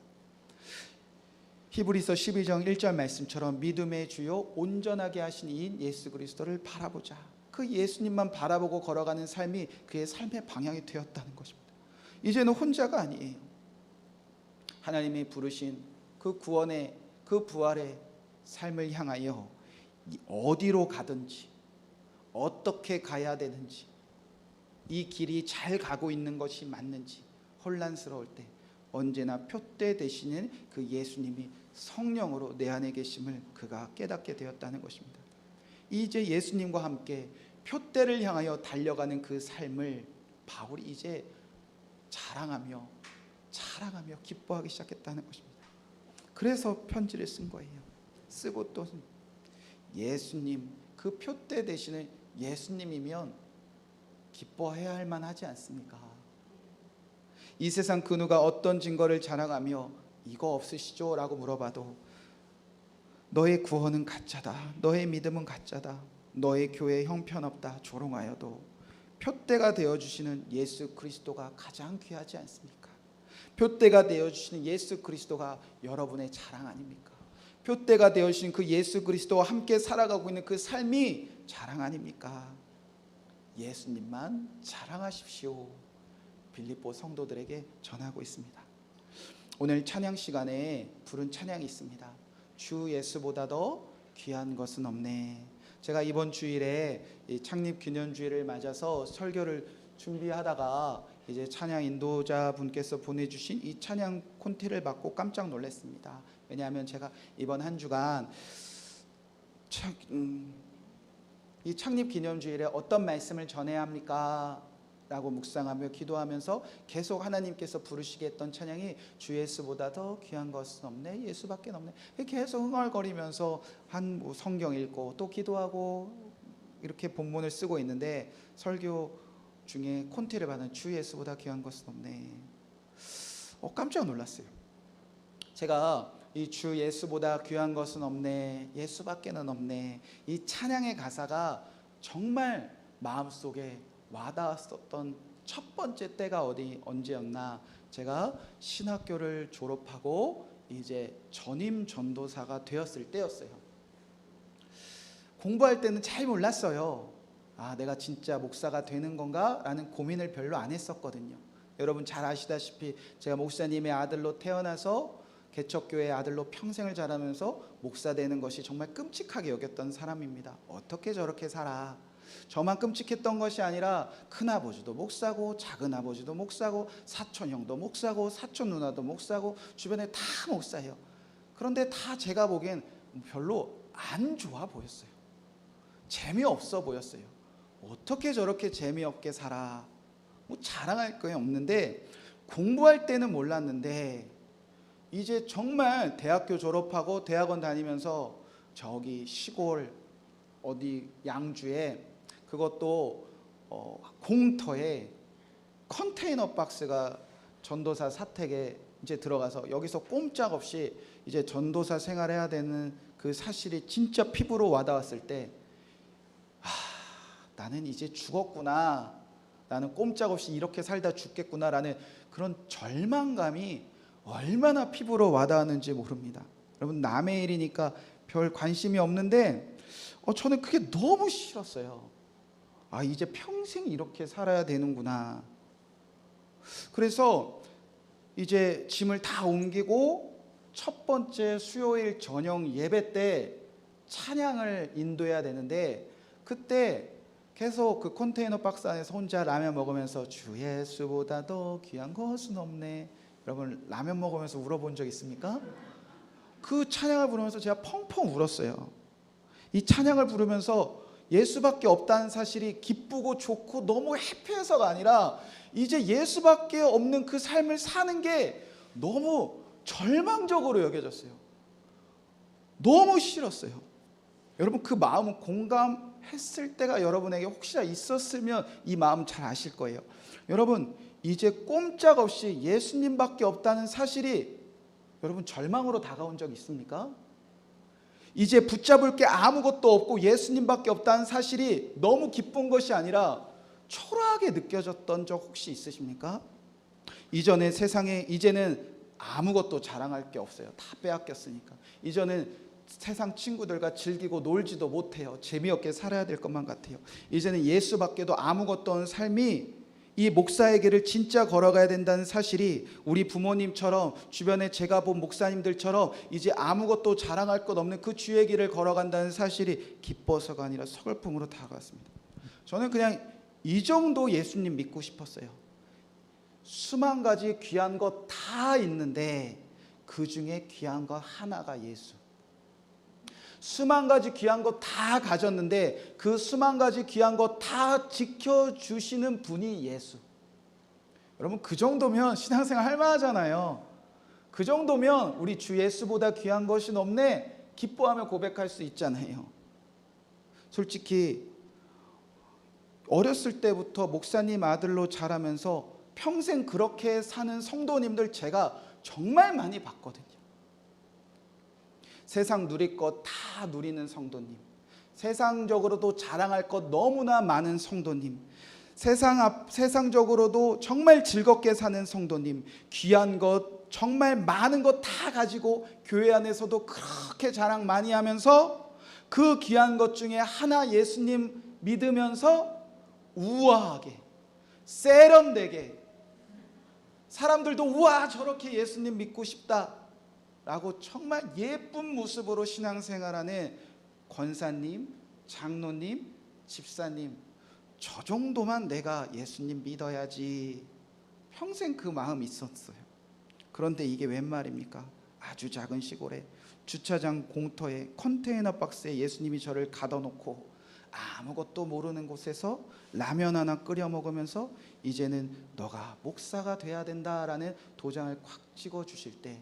히브리서 12장 1절 말씀처럼 믿음의 주요 온전하게 하신 이인 예수 그리스도를 바라보자. 그 예수님만 바라보고 걸어가는 삶이 그의 삶의 방향이 되었다는 것입니다. 이제는 혼자가 아니에요. 하나님이 부르신 그 구원의, 그 부활의 삶을 향하여 어디로 가든지 어떻게 가야 되는지, 이 길이 잘 가고 있는 것이 맞는지 혼란스러울 때 언제나 표대 되시는 그 예수님이 성령으로 내 안에 계심을 그가 깨닫게 되었다는 것입니다. 이제 예수님과 함께 표대를 향하여 달려가는 그 삶을 바울이 이제 자랑하며 기뻐하기 시작했다는 것입니다. 그래서 편지를 쓴 거예요. 쓰고 또 예수님, 그 표대 되시는 예수님이면 기뻐해야 할 만하지 않습니까? 이 세상 그 누가 어떤 증거를 자랑하며 이거 없으시죠? 라고 물어봐도 너의 구원은 가짜다, 너의 믿음은 가짜다, 너의 교회 형편없다 조롱하여도 표대가 되어주시는 예수 그리스도가 가장 귀하지 않습니까? 표대가 되어주시는 예수 그리스도가 여러분의 자랑 아닙니까? 표대가 되어주신 그 예수 그리스도와 함께 살아가고 있는 그 삶이 자랑 아닙니까? 예수님만 자랑하십시오. 빌립보 성도들에게 전하고 있습니다. 오늘 찬양 시간에 부른 찬양이 있습니다. 주 예수보다 더 귀한 것은 없네. 제가 이번 주일에 창립 기념주일을 맞아서 설교를 준비하다가 이제 찬양 인도자 분께서 보내주신 이 찬양 콘티를 받고 깜짝 놀랐습니다. 왜냐하면 제가 이번 한 주간 이 창립 기념주일에 어떤 말씀을 전해야 합니까? 라고 묵상하며 기도하면서 계속 하나님께서 부르시게 했던 찬양이 주 예수보다 더 귀한 것은 없네, 예수밖에 없네. 계속 흥얼거리면서 한 성경 읽고 또 기도하고 이렇게 본문을 쓰고 있는데 설교 중에 콘티를 받은 주 예수보다 귀한 것은 없네. 깜짝 놀랐어요. 제가 이 주 예수보다 귀한 것은 없네, 예수밖에는 없네, 이 찬양의 가사가 정말 마음속에 와닿았었던 첫 번째 때가 언제였나? 제가 신학교를 졸업하고 이제 전임 전도사가 되었을 때였어요. 공부할 때는 잘 몰랐어요. 내가 진짜 목사가 되는 건가? 라는 고민을 별로 안 했었거든요. 여러분 잘 아시다시피 제가 목사님의 아들로 태어나서 개척교회의 아들로 평생을 자라면서 목사 되는 것이 정말 끔찍하게 여겼던 사람입니다. 어떻게 저렇게 살아? 저만 끔찍했던 것이 아니라 큰아버지도 목사고 작은아버지도 목사고 사촌형도 목사고 사촌 누나도 목사고 주변에 다 목사예요. 그런데 다 제가 보기엔 별로 안 좋아 보였어요. 재미없어 보였어요. 어떻게 저렇게 재미없게 살아? 자랑할 거 없는데 공부할 때는 몰랐는데 이제 정말 대학교 졸업하고 대학원 다니면서 저기 시골 어디 양주에, 그것도 공터에 컨테이너 박스가 전도사 사택에 이제 들어가서 여기서 꼼짝없이 이제 전도사 생활해야 되는 그 사실이 진짜 피부로 와닿았을 때 나는 이제 죽었구나, 나는 꼼짝없이 이렇게 살다 죽겠구나라는 그런 절망감이 얼마나 피부로 와닿았는지 모릅니다. 여러분 남의 일이니까 별 관심이 없는데 저는 그게 너무 싫었어요. 이제 평생 이렇게 살아야 되는구나. 그래서 이제 짐을 다 옮기고 첫 번째 수요일 저녁 예배 때 찬양을 인도해야 되는데 그때 계속 그 컨테이너 박스 안에서 혼자 라면 먹으면서 주 예수보다 더 귀한 것은 없네. 여러분 라면 먹으면서 울어본 적 있습니까? 그 찬양을 부르면서 제가 펑펑 울었어요. 이 찬양을 부르면서 예수밖에 없다는 사실이 기쁘고 좋고 너무 해피해서가 아니라 이제 예수밖에 없는 그 삶을 사는 게 너무 절망적으로 여겨졌어요. 너무 싫었어요. 여러분 그 마음은 공감했을 때가 여러분에게 혹시나 있었으면 이 마음 잘 아실 거예요. 여러분 이제 꼼짝없이 예수님밖에 없다는 사실이 여러분 절망으로 다가온 적 있습니까? 이제 붙잡을 게 아무것도 없고 예수님밖에 없다는 사실이 너무 기쁜 것이 아니라 초라하게 느껴졌던 적 혹시 있으십니까? 이전에 세상에 이제는 아무것도 자랑할 게 없어요. 다 빼앗겼으니까. 이제는 세상 친구들과 즐기고 놀지도 못해요. 재미없게 살아야 될 것만 같아요. 이제는 예수밖에도 아무것도 없는 삶이, 이 목사의 길을 진짜 걸어가야 된다는 사실이 우리 부모님처럼 주변에 제가 본 목사님들처럼 이제 아무것도 자랑할 것 없는 그 주의 길을 걸어간다는 사실이 기뻐서가 아니라 서글픔으로 다가왔습니다. 저는 그냥 이 정도 예수님 믿고 싶었어요. 수만 가지 귀한 것 다 있는데 그 중에 귀한 것 하나가 예수. 수만 가지 귀한 것 다 가졌는데 그 수만 가지 귀한 것 다 지켜주시는 분이 예수. 여러분, 그 정도면 신앙생활 할 만하잖아요. 그 정도면 우리 주 예수보다 귀한 것이 없네 기뻐하며 고백할 수 있잖아요. 솔직히 어렸을 때부터 목사님 아들로 자라면서 평생 그렇게 사는 성도님들 제가 정말 많이 봤거든요. 세상 누릴 것 다 누리는 성도님, 세상적으로도 자랑할 것 너무나 많은 성도님, 세상적으로도 정말 즐겁게 사는 성도님, 귀한 것 정말 많은 것 다 가지고 교회 안에서도 그렇게 자랑 많이 하면서 그 귀한 것 중에 하나 예수님 믿으면서 우아하게 세련되게 사람들도 우와 저렇게 예수님 믿고 싶다 라고 정말 예쁜 모습으로 신앙생활하는 권사님, 장로님, 집사님, 저 정도만 내가 예수님 믿어야지 평생 그 마음이 있었어요. 그런데 이게 웬 말입니까? 아주 작은 시골에 주차장 공터에 컨테이너 박스에 예수님이 저를 가둬놓고 아무것도 모르는 곳에서 라면 하나 끓여 먹으면서 이제는 너가 목사가 돼야 된다라는 도장을 콱 찍어 주실 때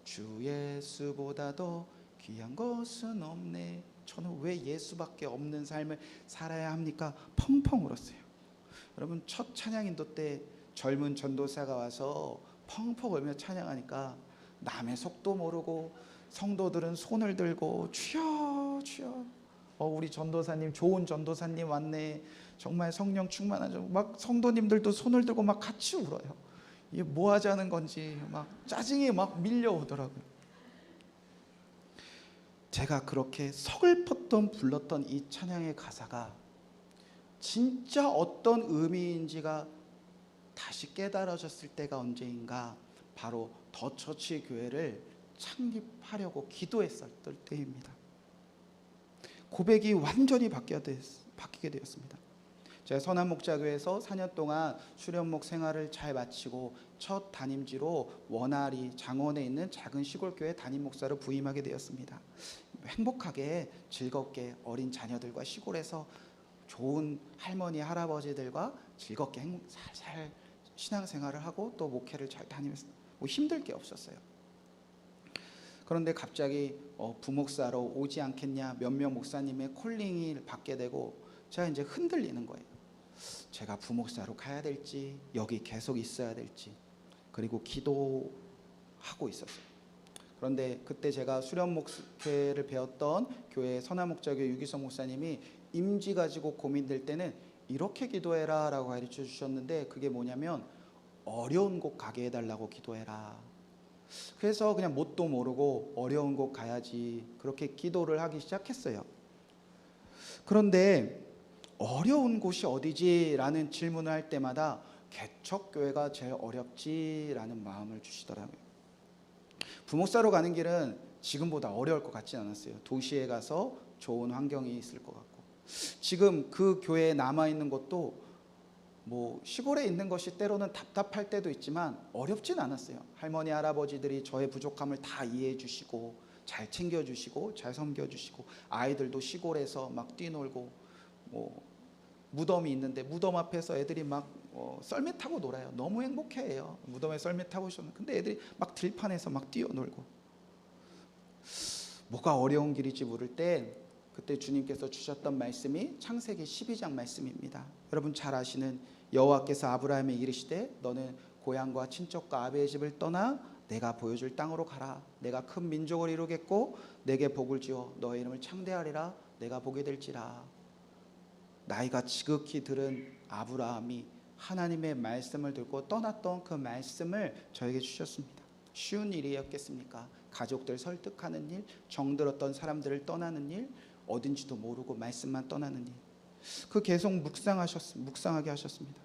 주 예수보다 더 귀한 것은 없네. 저는 왜 예수밖에 없는 삶을 살아야 합니까? 펑펑 울었어요. 여러분, 첫 찬양인도 때 젊은 전도사가 와서 펑펑 울며 찬양하니까 남의 속도 모르고 성도들은 손을 들고 주여 주여, 우리 전도사님 좋은 전도사님 왔네, 정말 성령 충만하죠. 막 성도님들도 손을 들고 막 같이 울어요. 이게 뭐 하자는 건지 막 짜증이 막 밀려오더라고요. 제가 그렇게 서글펐던 불렀던 이 찬양의 가사가 진짜 어떤 의미인지가 다시 깨달아졌을 때가 언제인가, 바로 더 처치 교회를 창립하려고 기도했었을 때입니다. 고백이 완전히 바뀌게 되었습니다. 제가 선한목자교회에서 4년 동안 수련목 생활을 잘 마치고 첫 담임지로 원아리 장원에 있는 작은 시골교회 담임목사로 부임하게 되었습니다. 행복하게 즐겁게 어린 자녀들과 시골에서 좋은 할머니 할아버지들과 즐겁게 잘 신앙생활을 하고 또 목회를 잘 다니면서 뭐 힘들 게 없었어요. 그런데 갑자기 부목사로 오지 않겠냐 몇 명 목사님의 콜링을 받게 되고 제가 이제 흔들리는 거예요. 제가 부목사로 가야 될지 여기 계속 있어야 될지, 그리고 기도하고 있었어요. 그런데 그때 제가 수련목회를 배웠던 교회 선한목자교회 유기성 목사님이 임지 가지고 고민될 때는 이렇게 기도해라 라고 가르쳐 주셨는데, 그게 뭐냐면 어려운 곳 가게 해달라고 기도해라. 그래서 그냥 뭣도 모르고 어려운 곳 가야지 그렇게 기도를 하기 시작했어요. 그런데 어려운 곳이 어디지? 라는 질문을 할 때마다 개척교회가 제일 어렵지라는 마음을 주시더라고요. 부목사로 가는 길은 지금보다 어려울 것 같지는 않았어요. 도시에 가서 좋은 환경이 있을 것 같고, 지금 그 교회에 남아있는 것도 뭐 시골에 있는 것이 때로는 답답할 때도 있지만 어렵진 않았어요. 할머니 할아버지들이 저의 부족함을 다 이해해 주시고 잘 챙겨주시고 잘 섬겨주시고, 아이들도 시골에서 막 뛰놀고, 뭐 무덤이 있는데 무덤 앞에서 애들이 막 썰매 타고 놀아요. 너무 행복해해요. 무덤에 썰매 타고 있었는데 근데 애들이 막 들판에서 막 뛰어놀고. 뭐가 어려운 길인지 물을 때 그때 주님께서 주셨던 말씀이 창세기 12장 말씀입니다. 여러분 잘 아시는 여호와께서 아브라함에게 이르시되 너는 고향과 친척과 아비의 집을 떠나 내가 보여줄 땅으로 가라. 내가 큰 민족을 이루겠고 내게 복을 지어 너의 이름을 창대하리라. 내가 보게 될지라. 나이가 지극히 들은 아브라함이 하나님의 말씀을 듣고 떠났던 그 말씀을 저에게 주셨습니다. 쉬운 일이었겠습니까? 가족들 설득하는 일, 정들었던 사람들을 떠나는 일, 어딘지도 모르고 말씀만 떠나는 일. 그 계속 묵상하게 하셨습니다.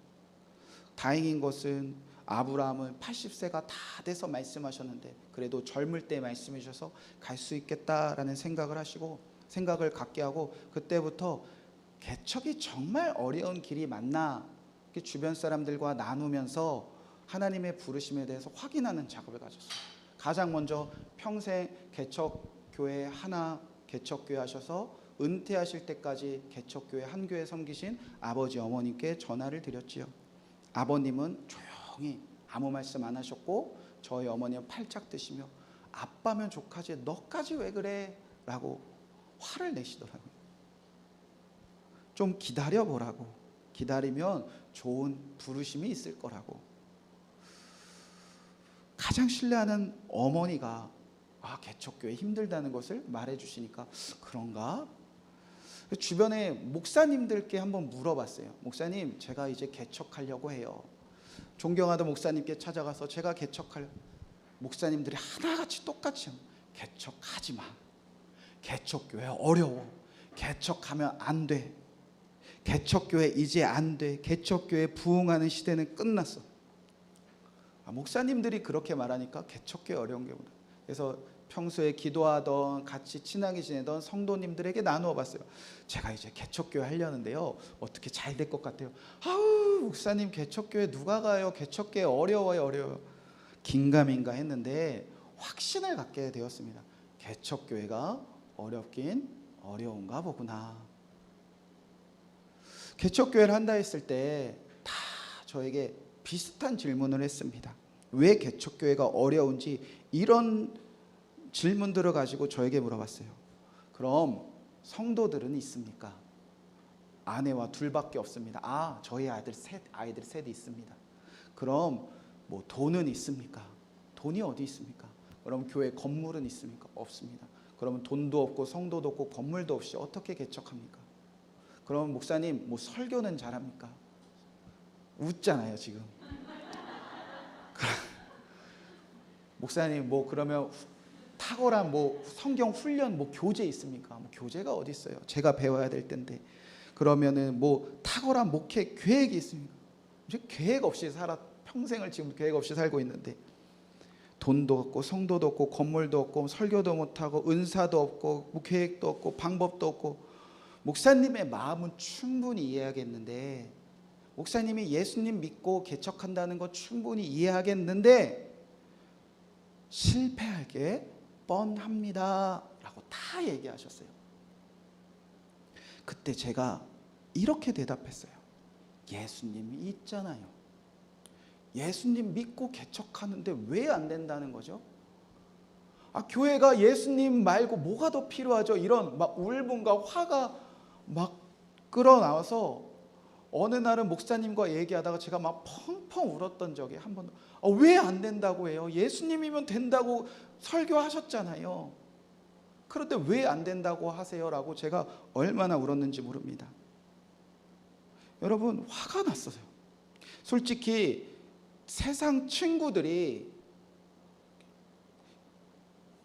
다행인 것은 아브라함은 80세가 다 돼서 말씀하셨는데 그래도 젊을 때 말씀해 주셔서 갈 수 있겠다라는 생각을 갖게 하고, 그때부터 개척이 정말 어려운 길이 맞나 주변 사람들과 나누면서 하나님의 부르심에 대해서 확인하는 작업을 가졌어요. 가장 먼저 평생 개척교회 하나 개척교회 하셔서 은퇴하실 때까지 개척교회 한 교회 섬기신 아버지 어머님께 전화를 드렸지요. 아버님은 조용히 아무 말씀 안 하셨고 저희 어머니는 팔짝 드시며 아빠면 족하지 너까지 왜 그래? 라고 화를 내시더라고요. 좀 기다려보라고, 기다리면 좋은 부르심이 있을 거라고. 가장 신뢰하는 어머니가 개척교회 힘들다는 것을 말해주시니까 그런가? 주변에 목사님들께 한번 물어봤어요. 목사님, 제가 이제 개척하려고 해요. 존경하던 목사님께 찾아가서 제가 목사님들이 하나같이 똑같이 개척하지 마. 개척교회 어려워. 개척하면 안 돼. 개척교회 이제 안 돼. 개척교회 부흥하는 시대는 끝났어. 목사님들이 그렇게 말하니까 개척교회 어려운 게 뭐다. 그래서 평소에 기도하던 같이 친하게 지내던 성도님들에게 나누어 봤어요. 제가 이제 개척교회 하려는데요, 어떻게 잘 될 것 같아요? 아우 목사님, 개척교회 누가 가요? 개척교회 어려워요. 긴가민가 했는데 확신을 갖게 되었습니다. 개척교회가 어렵긴 어려운가 보구나. 개척교회를 한다 했을 때 다 저에게 비슷한 질문을 했습니다. 왜 개척교회가 어려운지 이런 질문들을 가지고 저에게 물어봤어요. 그럼 성도들은 있습니까? 아내와 둘밖에 없습니다. 저희 아이들 셋 있습니다. 그럼 뭐 돈은 있습니까? 돈이 어디 있습니까? 그럼 교회 건물은 있습니까? 없습니다. 그러면 돈도 없고 성도도 없고 건물도 없이 어떻게 개척합니까? 그럼 목사님, 뭐 설교는 잘합니까? 웃잖아요 지금. 목사님, 뭐 그러면 탁월한 뭐 성경 훈련 뭐 교재 있습니까? 뭐 교재가 어디 있어요? 제가 배워야 될 텐데. 그러면은 뭐 탁월한 목회 계획이 있습니까? 계획 없이 평생을 지금 계획 없이 살고 있는데 돈도 없고 성도도 없고 건물도 없고 설교도 못하고 은사도 없고 뭐 계획도 없고 방법도 없고. 목사님의 마음은 충분히 이해하겠는데, 목사님이 예수님 믿고 개척한다는 거 충분히 이해하겠는데 실패할 게 뻔합니다 라고 다 얘기하셨어요. 그때 제가 이렇게 대답했어요. 예수님이 있잖아요. 예수님 믿고 개척하는데 왜 안 된다는 거죠? 교회가 예수님 말고 뭐가 더 필요하죠? 이런 막 울분과 화가 막 끌어나와서 어느 날은 목사님과 얘기하다가 제가 막 펑펑 울었던 적이 한 번. 왜 안 된다고 해요? 예수님이면 된다고 설교하셨잖아요. 그런데 왜 안 된다고 하세요? 라고 제가 얼마나 울었는지 모릅니다. 여러분, 화가 났어요. 솔직히 세상 친구들이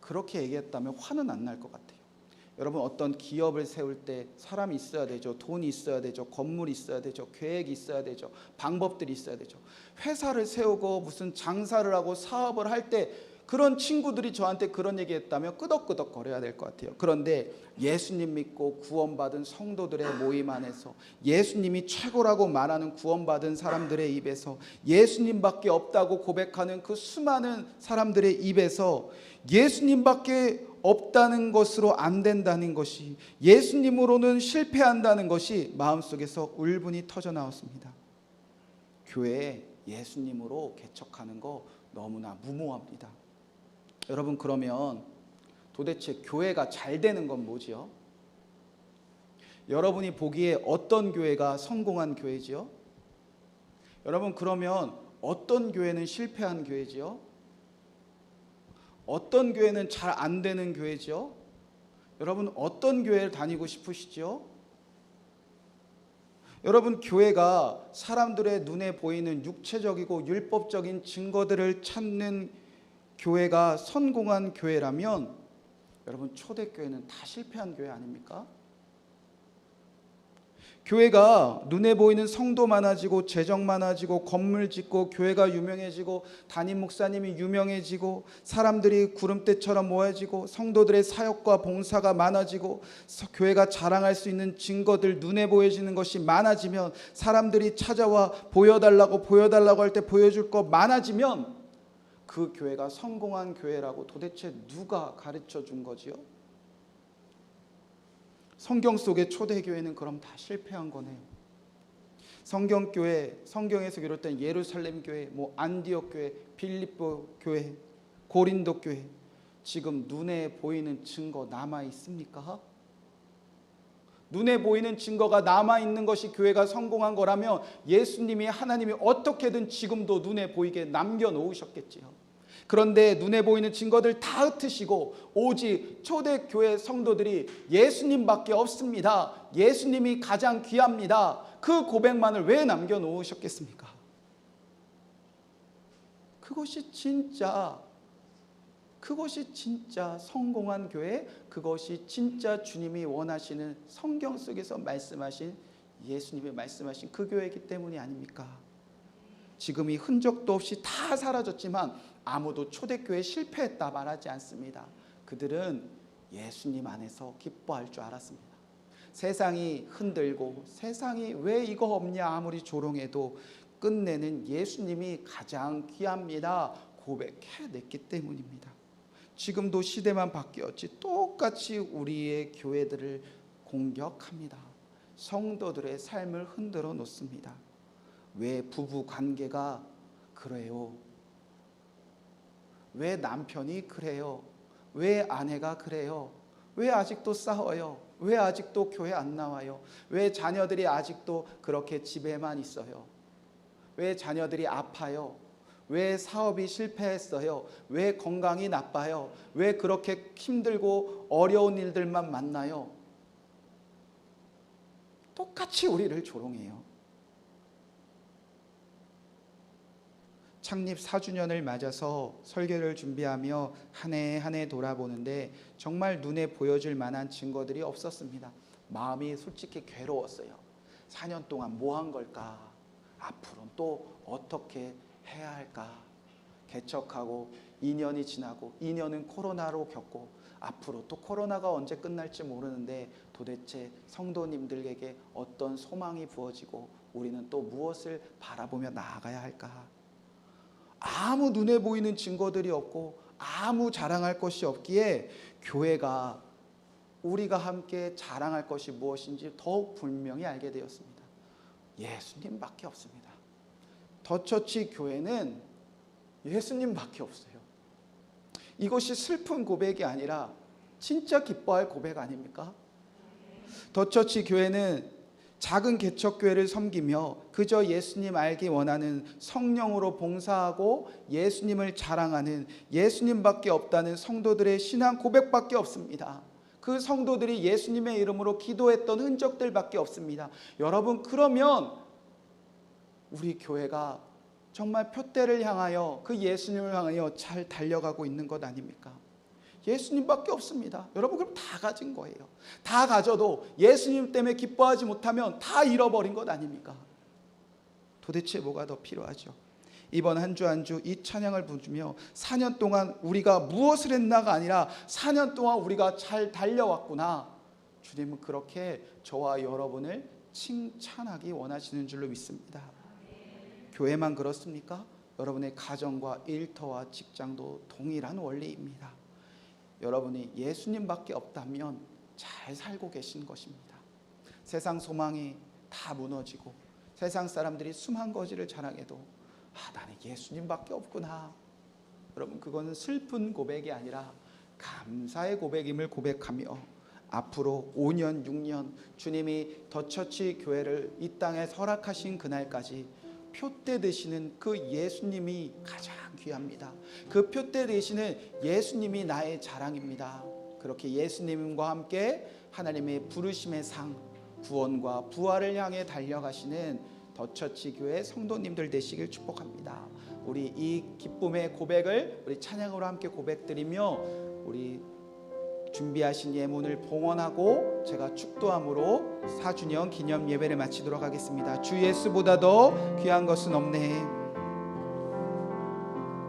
그렇게 얘기했다면 화는 안 날 것 같아요. 여러분, 어떤 기업을 세울 때 사람이 있어야 되죠. 돈이 있어야 되죠. 건물이 있어야 되죠. 계획이 있어야 되죠. 방법들이 있어야 되죠. 회사를 세우고 무슨 장사를 하고 사업을 할 때 그런 친구들이 저한테 그런 얘기했다면 끄덕끄덕 거려야 될 것 같아요. 그런데 예수님 믿고 구원받은 성도들의 모임 안에서, 예수님이 최고라고 말하는 구원받은 사람들의 입에서, 예수님밖에 없다고 고백하는 그 수많은 사람들의 입에서 예수님밖에 없다는 것으로 안 된다는 것이, 예수님으로는 실패한다는 것이 마음속에서 울분이 터져 나왔습니다. 교회에 예수님으로 개척하는 거 너무나 무모합니다. 여러분, 그러면 도대체 교회가 잘 되는 건 뭐지요? 여러분이 보기에 어떤 교회가 성공한 교회지요? 여러분, 그러면 어떤 교회는 실패한 교회지요? 어떤 교회는 잘 안 되는 교회죠? 여러분 어떤 교회를 다니고 싶으시죠? 여러분 교회가 사람들의 눈에 보이는 육체적이고 율법적인 증거들을 찾는 교회가 성공한 교회라면 여러분 초대교회는 다 실패한 교회 아닙니까? 교회가 눈에 보이는 성도 많아지고 재정 많아지고 건물 짓고 교회가 유명해지고 담임 목사님이 유명해지고 사람들이 구름대처럼 모여지고 성도들의 사역과 봉사가 많아지고 교회가 자랑할 수 있는 증거들 눈에 보여지는 것이 많아지면 사람들이 찾아와 보여달라고 할 때 보여줄 거 많아지면 그 교회가 성공한 교회라고 도대체 누가 가르쳐 준 거지요? 성경 속의 초대교회는 그럼 다 실패한 거네요. 성경교회, 성경에서 기록된 예루살렘 교회, 안디옥 교회, 빌립보 교회, 고린도 교회, 지금 눈에 보이는 증거 남아 있습니까? 눈에 보이는 증거가 남아 있는 것이 교회가 성공한 거라면 예수님이 하나님이 어떻게든 지금도 눈에 보이게 남겨 놓으셨겠지요. 그런데 눈에 보이는 증거들 다 흩으시고 오직 초대교회 성도들이 예수님밖에 없습니다. 예수님이 가장 귀합니다. 그 고백만을 왜 남겨놓으셨겠습니까? 그것이 진짜 성공한 교회, 그것이 진짜 주님이 원하시는 성경 속에서 말씀하신 예수님이 말씀하신 그 교회이기 때문이 아닙니까? 지금 이 흔적도 없이 다 사라졌지만 아무도 초대교회 실패했다 말하지 않습니다. 그들은 예수님 안에서 기뻐할 줄 알았습니다. 세상이 흔들고 세상이 왜 이거 없냐 아무리 조롱해도 끝내는 예수님이 가장 귀합니다 고백해냈기 때문입니다. 지금도 시대만 바뀌었지 똑같이 우리의 교회들을 공격합니다. 성도들의 삶을 흔들어 놓습니다. 왜 부부 관계가 그래요? 왜 남편이 그래요? 왜 아내가 그래요? 왜 아직도 싸워요? 왜 아직도 교회 안 나와요? 왜 자녀들이 아직도 그렇게 집에만 있어요? 왜 자녀들이 아파요? 왜 사업이 실패했어요? 왜 건강이 나빠요? 왜 그렇게 힘들고 어려운 일들만 만나요? 똑같이 우리를 조롱해요. 창립 4주년을 맞아서 설교를 준비하며 한 해 한 해 돌아보는데 정말 눈에 보여줄 만한 증거들이 없었습니다. 마음이 솔직히 괴로웠어요. 4년 동안 뭐 한 걸까? 앞으로는 또 어떻게 해야 할까? 개척하고 2년이 지나고 2년은 코로나로 겪고 앞으로 또 코로나가 언제 끝날지 모르는데 도대체 성도님들에게 어떤 소망이 부어지고 우리는 또 무엇을 바라보며 나아가야 할까? 아무 눈에 보이는 증거들이 없고 아무 자랑할 것이 없기에 교회가 우리가 함께 자랑할 것이 무엇인지 더욱 분명히 알게 되었습니다. 예수님밖에 없습니다. 더처치 교회는 예수님밖에 없어요. 이것이 슬픈 고백이 아니라 진짜 기뻐할 고백 아닙니까? 더처치 교회는 작은 개척교회를 섬기며 그저 예수님 알기 원하는 성령으로 봉사하고 예수님을 자랑하는 예수님밖에 없다는 성도들의 신앙 고백밖에 없습니다. 그 성도들이 예수님의 이름으로 기도했던 흔적들밖에 없습니다. 여러분 그러면 우리 교회가 정말 표대를 향하여 그 예수님을 향하여 잘 달려가고 있는 것 아닙니까? 예수님밖에 없습니다. 여러분 그럼 다 가진 거예요. 다 가져도 예수님 때문에 기뻐하지 못하면 다 잃어버린 것 아닙니까? 도대체 뭐가 더 필요하죠? 이번 한 주 한 주 이 찬양을 부르며 4년 동안 우리가 무엇을 했나가 아니라 4년 동안 우리가 잘 달려왔구나. 주님은 그렇게 저와 여러분을 칭찬하기 원하시는 줄로 믿습니다. 교회만 그렇습니까? 여러분의 가정과 일터와 직장도 동일한 원리입니다. 여러분이 예수님밖에 없다면 잘 살고 계신 것입니다. 세상 소망이 다 무너지고 세상 사람들이 수만 거지를 자랑해도 나는 예수님밖에 없구나. 여러분 그거는 슬픈 고백이 아니라 감사의 고백임을 고백하며 앞으로 5년 6년 주님이 더처치 교회를 이 땅에 허락하신 그날까지 표대 되시는 그 예수님이 가장 귀합니다. 그 표대 되시는 예수님이 나의 자랑입니다. 그렇게 예수님과 함께 하나님의 부르심의 상, 구원과 부활을 향해 달려가시는 더처치 교회 성도님들 되시길 축복합니다. 우리 이 기쁨의 고백을 우리 찬양으로 함께 고백드리며 우리 준비하신 예문을 봉헌하고 제가 축도함으로 4주년 기념 예배를 마치도록 하겠습니다. 주 예수보다 더 귀한 것은 없네.